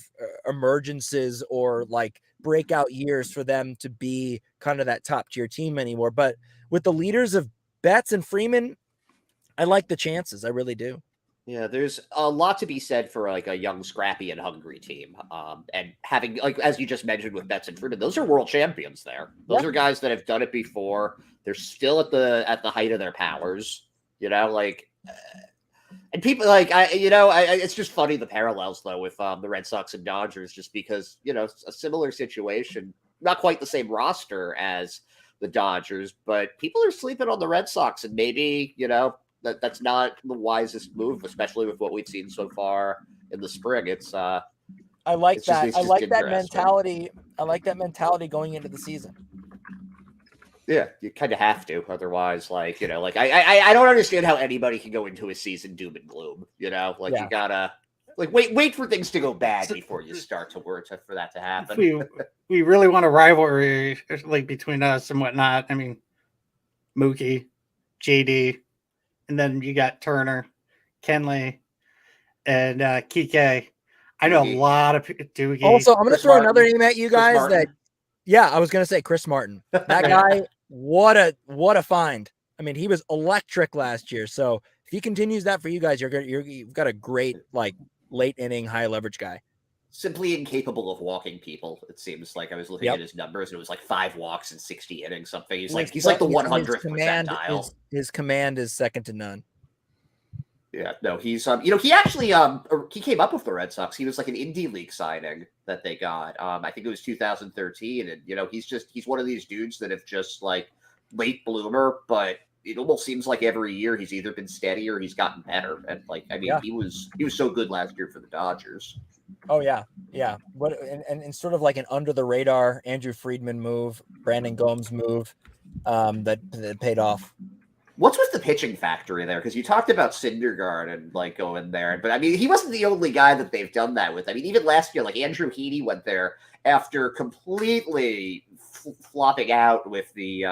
emergences or like breakout years for them to be kind of that top tier team anymore. But with the leaders of Betts and Freeman, I like the chances. I really do. Yeah, there's a lot to be said for like a young, scrappy, and hungry team. And having, like, as you just mentioned with Betts and Freeman, those are world champions there. Those are guys that have done it before. They're still at the height of their powers, you know, like, and people like, it's just funny, the parallels though with the Red Sox and Dodgers, just because, you know, a similar situation, not quite the same roster as the Dodgers, but people are sleeping on the Red Sox, and maybe, you know, that's not the wisest move, especially with what we've seen so far in the spring. It's I like that mentality. I like that mentality going into the season. Yeah, you kind of have to. Otherwise, like, like I don't understand how anybody can go into a season doom and gloom. Like you gotta like wait for things to go bad before you start to work for that to happen. We really want a rivalry like between us and whatnot. I mean, Mookie, JD, and then you got Turner, Kenley, and Kike. I know a lot of Doogie. Also, I'm going to throw another name at you guys I was going to say Chris Martin. That guy, what a find. I mean, he was electric last year. So if he continues that for you guys, you've got a great, like, late inning, high leverage guy. Simply incapable of walking people. It seems like I was looking at his numbers, and it was like 5 walks and 60 innings, something. He's like the 100th percentile. His command is second to none. Yeah, no, he's he actually he came up with the Red Sox. He was like an indie league signing that they got. I think it was 2013, and he's one of these dudes that have just like late bloomer, but it almost seems like every year he's either been steady or he's gotten better. And like, I mean, he was so good last year for the Dodgers. Oh yeah. What and sort of like an under the radar Andrew Friedman move, Brandon Gomes move, that paid off. What's with the pitching factory there? Because you talked about Syndergaard and like going there, but I mean, he wasn't the only guy that they've done that with. I mean, even last year, like Andrew Heaney went there after completely flopping out with the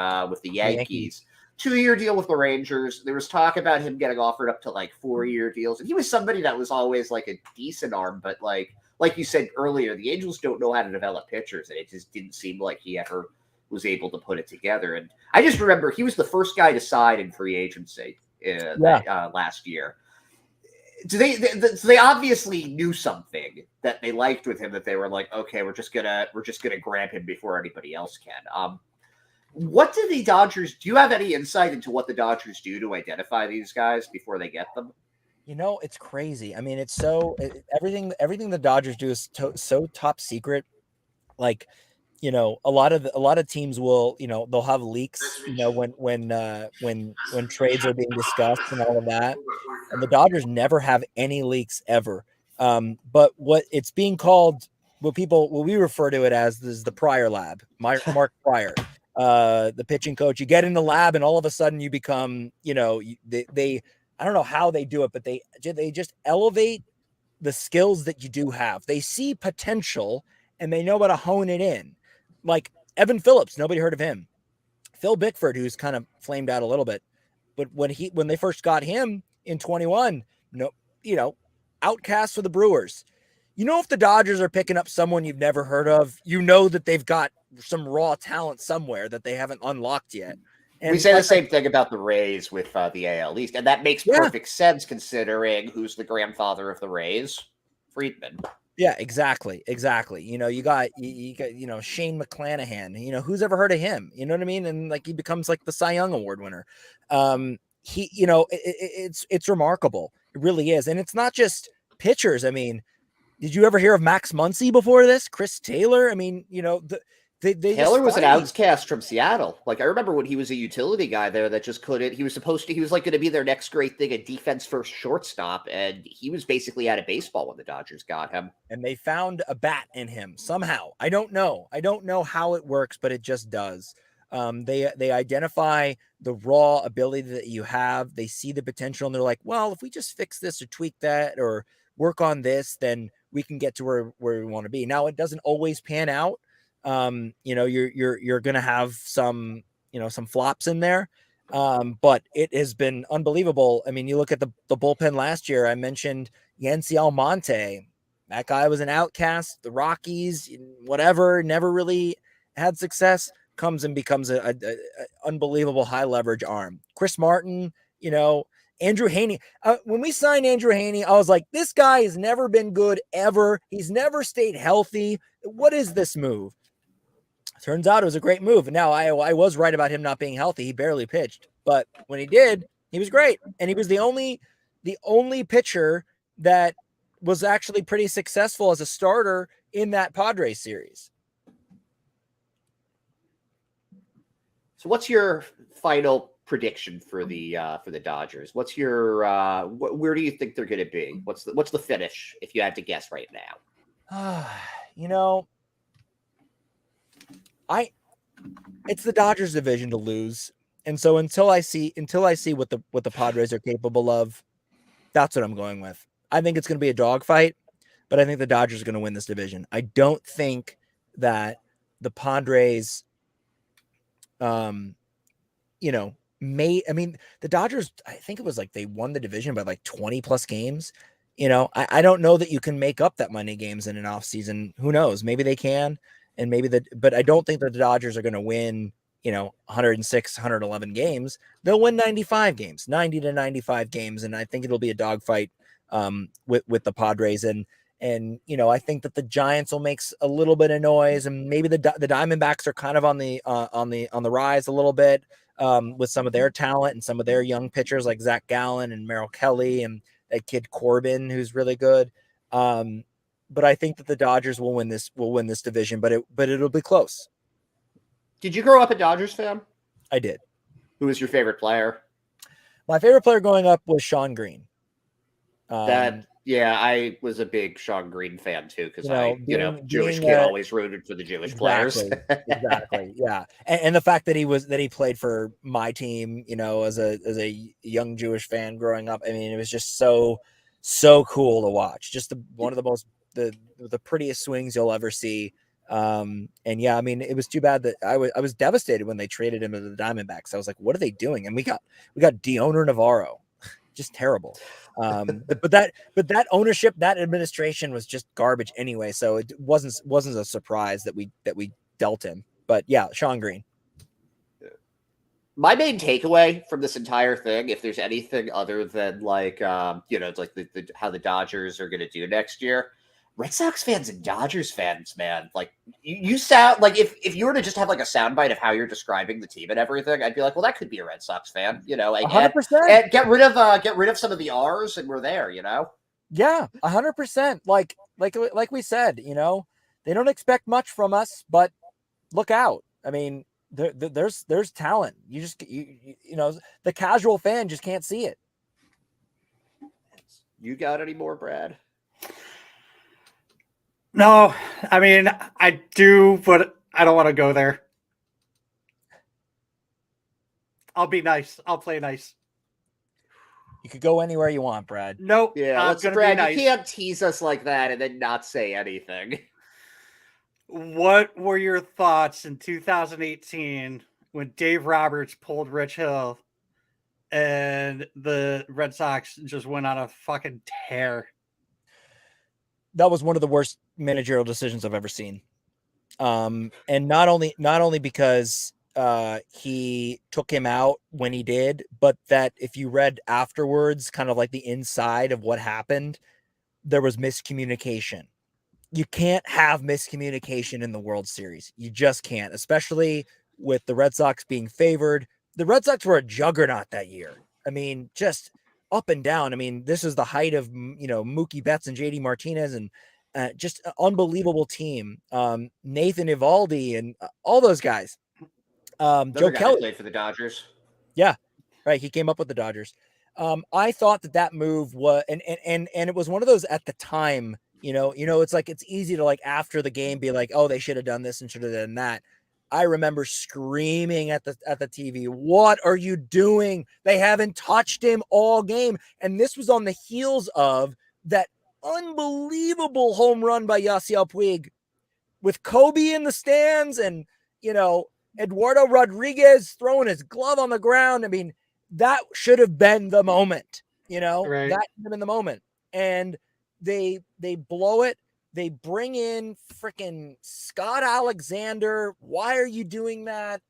Yankees. 2-year deal with the Rangers. There was talk about him getting offered up to like 4-year deals, and he was somebody that was always like a decent arm, but like you said earlier, the Angels don't know how to develop pitchers, and it just didn't seem like he ever was able to put it together. And I just remember he was the first guy to sign in free agency last year. They obviously knew something that they liked with him, that they were like, okay, we're just gonna grab him before anybody else can. What do the Dodgers? Do you have any insight into what the Dodgers do to identify these guys before they get them? It's crazy. I mean, it's everything the Dodgers do is so top secret. Like, a lot of teams will, they'll have leaks, when trades are being discussed and all of that. And the Dodgers never have any leaks ever. But what it's being called, what we refer to it as, is the Pryor lab, Mark Pryor. The pitching coach, you get in the lab and all of a sudden you become, they I don't know how they do it, but they just elevate the skills that you do have. They see potential and they know how to hone it in. Like Evan Phillips, nobody heard of him. Phil Bickford, who's kind of flamed out a little bit, but when they first got him in 21, outcast for the Brewers. If the Dodgers are picking up someone you've never heard of, that they've got some raw talent somewhere that they haven't unlocked yet. And we say the same thing about the Rays with the AL East, and that makes perfect sense considering who's the grandfather of the Rays, Friedman. Yeah, exactly. You got Shane McClanahan. Who's ever heard of him? You know what I mean? And like he becomes like the Cy Young Award winner. It's remarkable. It really is, and it's not just pitchers. I mean, did you ever hear of Max Muncy before this? Chris Taylor? I mean, Taylor was an outcast from Seattle. Like I remember when he was a utility guy there that just couldn't. He was like going to be their next great thing, a defense first shortstop, and he was basically out of baseball when the Dodgers got him. And they found a bat in him somehow. I don't know how it works, but it just does. They identify the raw ability that you have. They see the potential, and they're like, well, if we just fix this or tweak that or work on this, then we can get to where we want to be. Now, it doesn't always pan out. You're going to have some flops in there. But it has been unbelievable. I mean, you look at the bullpen last year, I mentioned Yancy Almonte. That guy was an outcast, the Rockies, whatever, never really had success, comes and becomes a unbelievable high leverage arm. Chris Martin, Andrew Heaney. When we signed Andrew Heaney, I was like, this guy has never been good ever. He's never stayed healthy. What is this move? Turns out it was a great move. Now, I was right about him not being healthy. He barely pitched. But when he did, he was great. And he was the only pitcher that was actually pretty successful as a starter in that Padres series. So what's your final prediction for the Dodgers? What's your where do you think they're going to be? What's the finish if you had to guess right now? it's the Dodgers division to lose. And so until I see what the Padres are capable of, that's what I'm going with. I think it's going to be a dogfight, but I think the Dodgers are going to win this division. I don't think that the Padres, the Dodgers, I think it was like they won the division by like 20 plus games. I don't know that you can make up that many games in an offseason. Who knows? Maybe they can. And but I don't think that the Dodgers are going to win, 106, 111 games. They'll win 95 games, 90 to 95 games. And I think it'll be a dogfight with the Padres. And I think that the Giants will make a little bit of noise, and maybe the Diamondbacks are kind of on the rise a little bit with some of their talent and some of their young pitchers like Zach Gallen and Merrill Kelly and that kid Corbin, who's really good. But I think that the Dodgers will win this division, but it'll be close. Did you grow up a Dodgers fan? I did. Who was your favorite player? My favorite player growing up was Sean Green. I was a big Sean Green fan too, because Jewish kid always rooted for the Jewish players. Exactly. Yeah. And the fact that he played for my team, as a young Jewish fan growing up, I mean, it was just so cool to watch. Just one of the most the prettiest swings you'll ever see. It was too bad that I was devastated when they traded him to the Diamondbacks. I was like, what are they doing? And we got Deoner Navarro, just terrible. But that ownership, that administration was just garbage anyway. So it wasn't a surprise that we dealt him. But yeah, Sean Green. My main takeaway from this entire thing, if there's anything other than it's like how the Dodgers are going to do next year, Red Sox fans and Dodgers fans, man, like you sound like if you were to just have like a soundbite of how you're describing the team and everything, I'd be like, well, that could be a Red Sox fan, 100%. And get rid of some of the R's, and we're there, Yeah, 100%. Like we said, they don't expect much from us, but look out. I mean, there's talent. You just the casual fan just can't see it. You got any more, Brad? No, I mean, I do, but I don't want to go there. I'll be nice. I'll play nice. You could go anywhere you want, Brad. Nope. Yeah, Brad, nice. You can't tease us like that and then not say anything. What were your thoughts in 2018 when Dave Roberts pulled Rich Hill and the Red Sox just went on a fucking tear? That was one of the worst managerial decisions I've ever seen. And not only because he took him out when he did, but that if you read afterwards, kind of like the inside of what happened, there was miscommunication. You can't have miscommunication in the World Series. You just can't, especially with the Red Sox being favored. The Red Sox were a juggernaut that year. I mean, just up and down. I mean, this is the height of, Mookie Betts and JD Martinez and just an unbelievable team. Nathan Eovaldi and all those guys. Joe Kelly played for the Dodgers. Yeah, right. He came up with the Dodgers. I thought that move was, and it was one of those at the time, it's like, it's easy to like after the game be like, oh, they should have done this and should have done that. I remember screaming at the TV, what are you doing? They haven't touched him all game. And this was on the heels of that unbelievable home run by Yasiel Puig with Kobe in the stands and, Eduardo Rodriguez throwing his glove on the ground. I mean, that should have been the moment, Right. That should have been the moment. And they blow it. They bring in freaking Scott Alexander. Why are you doing that?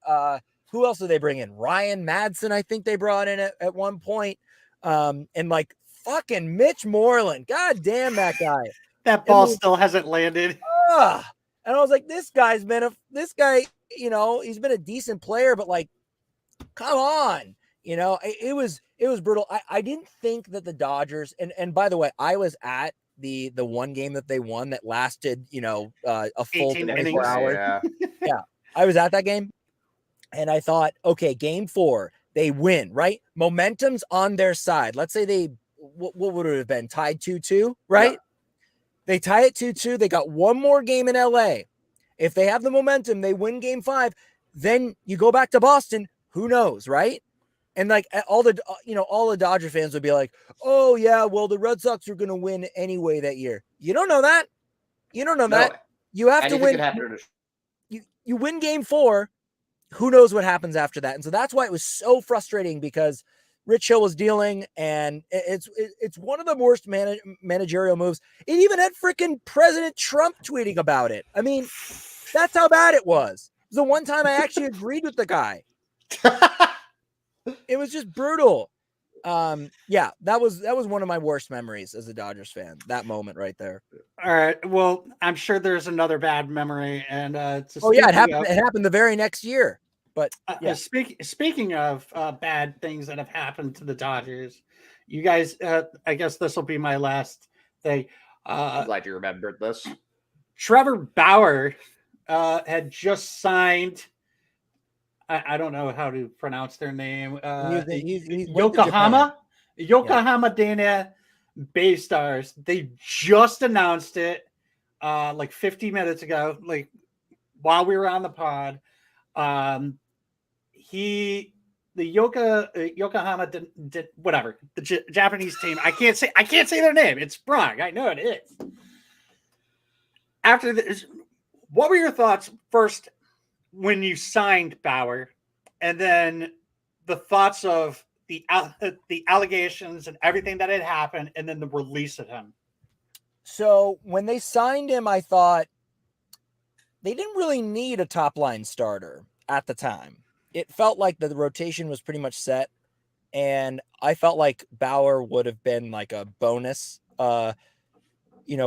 Who else did they bring in? Ryan Madsen, I think they brought in at one point. And like fucking Mitch Moreland. God damn that guy. That ball still hasn't landed. And I was like, this guy, he's been a decent player, but like, come on. It was brutal. I didn't think that the Dodgers, and by the way, I was at the one game that they won that lasted, a full 24 hours. Yeah. I was at that game and I thought, okay, game 4, they win, right? Momentum's on their side. Let's say what would it have been? Tied 2-2, right? Yeah. They tie it 2-2. They got one more game in LA. If they have the momentum, they win game 5. then you go back to Boston, who knows, right? And like all the Dodger fans would be like, oh yeah, well, the Red Sox are going to win anyway that year. You don't know that. You don't know that. You have to win. You win game 4. Who knows what happens after that? And so that's why it was so frustrating, because Rich Hill was dealing, and it's one of the worst managerial moves. It even had freaking President Trump tweeting about it. I mean, that's how bad it was. It was the one time I actually agreed with the guy. It was just brutal. Yeah, that was one of my worst memories as a Dodgers fan. That moment right there. All right. Well, I'm sure there's another bad memory, and it happened the very next year. But yeah. Speaking of bad things that have happened to the Dodgers, you guys, I guess this will be my last thing. I'm glad you remembered this. Trevor Bauer had just signed. I don't know how to pronounce their name. Yokohama Dana Bay Stars. They just announced it like 50 minutes ago, like while we were on the pod. Yokohama did whatever, the Japanese team. I can't say their name. It's Prague. I know it is. After this, what were your thoughts first when you signed Bauer, and then the thoughts of the allegations and everything that had happened, and then the release of him? So when they signed him, I thought they didn't really need a top line starter at the time. It felt like the rotation was pretty much set, and I felt like Bauer would have been like a bonus,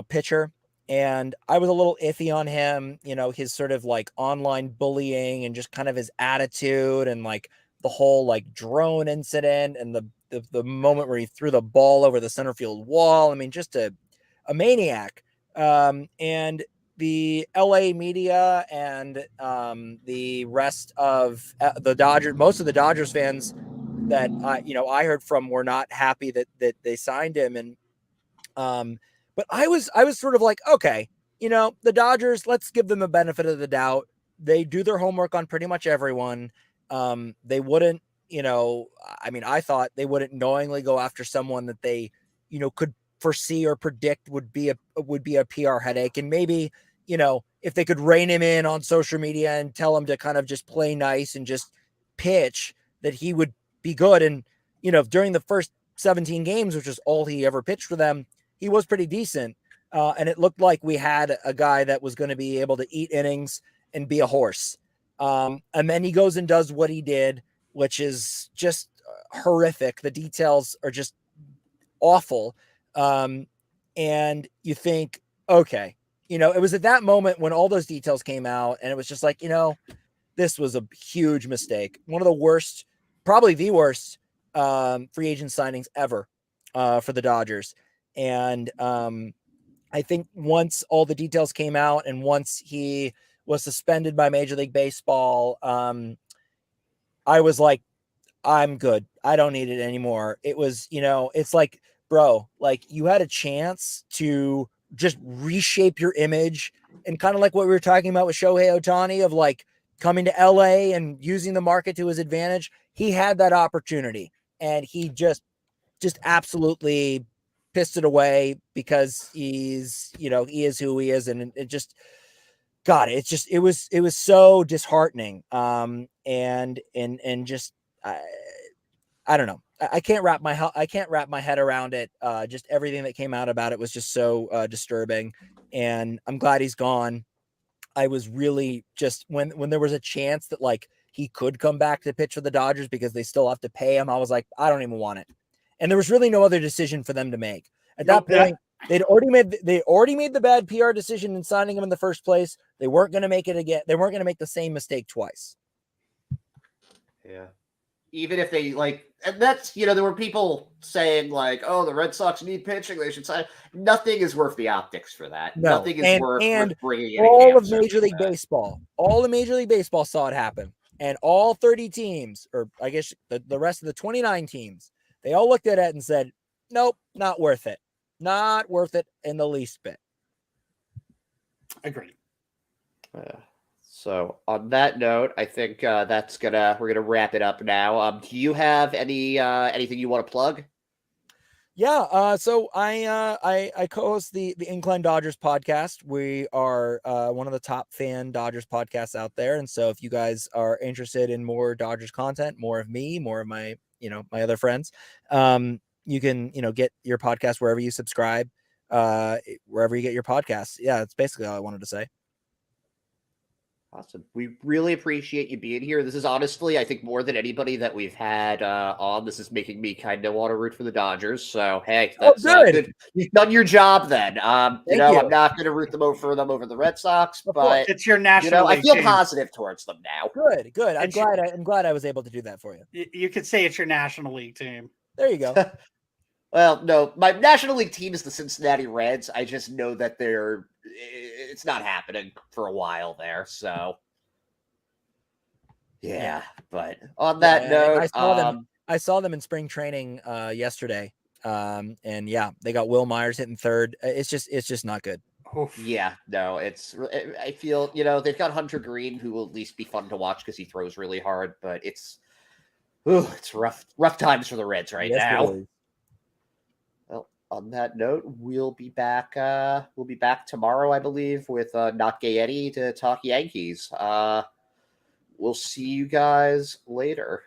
pitcher. And I was a little iffy on him, his sort of like online bullying and just kind of his attitude, and like the whole like drone incident, and the moment where he threw the ball over the center field wall. I mean, just a maniac. And the LA media and the rest of the Dodgers, most of the Dodgers fans that I heard from were not happy that they signed him. And but I was sort of like, okay, the Dodgers, let's give them a benefit of the doubt. They do their homework on pretty much everyone. They wouldn't, I thought they wouldn't knowingly go after someone that they, could foresee or predict would be a PR headache. And maybe, if they could rein him in on social media and tell him to kind of just play nice and just pitch, that he would be good. And, during the first 17 games, which is all he ever pitched for them, he was pretty decent. And it looked like we had a guy that was going to be able to eat innings and be a horse. And then he goes and does what he did, which is just horrific. The details are just awful. And you think, okay, it was at that moment when all those details came out, and it was just like, this was a huge mistake. One of the worst, probably the worst free agent signings ever for the Dodgers. And I think once all the details came out, and once he was suspended by Major League Baseball, I was like, I'm good. I don't need it anymore. It was, it's like, bro, like you had a chance to just reshape your image, and kind of like what we were talking about with Shohei Ohtani of like coming to LA and using the market to his advantage. He had that opportunity, and he just absolutely pissed it away, because he's, he is who he is. And it just, God, it was so disheartening. And just, I don't know. I can't wrap my head around it. Just everything that came out about it was just so disturbing, and I'm glad he's gone. I was really just, when there was a chance that like he could come back to pitch for the Dodgers because they still have to pay him, I was like, I don't even want it. And there was really no other decision for them to make at that point. They already made the bad PR decision in signing him in the first place. They weren't going to make it again. They weren't going to make the same mistake twice. Yeah. Even if they and that's, there were people saying like, oh, the Red Sox need pitching, they should sign. Nothing is worth the optics for that. No. Nothing is worth bringing in all of Major League Baseball. All of Major League Baseball saw it happen. And all 30 teams, or I guess the rest of the 29 teams, they all looked at it and said, nope, not worth it. Not worth it in the least bit. Agreed. So on that note, I think we're gonna wrap it up now. Do you have anything you want to plug? Yeah, so I co-host the Incline Dodgers podcast. We are one of the top fan Dodgers podcasts out there, and so if you guys are interested in more Dodgers content, more of me, more of my my other friends, you can get your podcast wherever you subscribe, wherever you get your podcasts. Yeah, that's basically all I wanted to say. Awesome. We really appreciate you being here. This is honestly, I think, more than anybody that we've had on. This is making me kind of want to root for the Dodgers. So, hey, that's good. good. You've done your job then. Thank you. I'm not going to root them over the Red Sox, but It's your national I league feel team. positive towards them now. Good. I'm glad I was able to do that for you. You could say it's your national league team. There you go. Well, no, my National League team is the Cincinnati Reds. I just know that it's not happening for a while there. So, yeah. But on that note, I saw them in spring training yesterday. And yeah, they got Will Myers hitting third. It's just not good. Oof. Yeah, no, I feel, they've got Hunter Green, who will at least be fun to watch because he throws really hard, but it's rough times for the Reds right now. Well, on that note, we'll be back tomorrow, I believe, with Not Gay Eddie to talk Yankees. We'll see you guys later.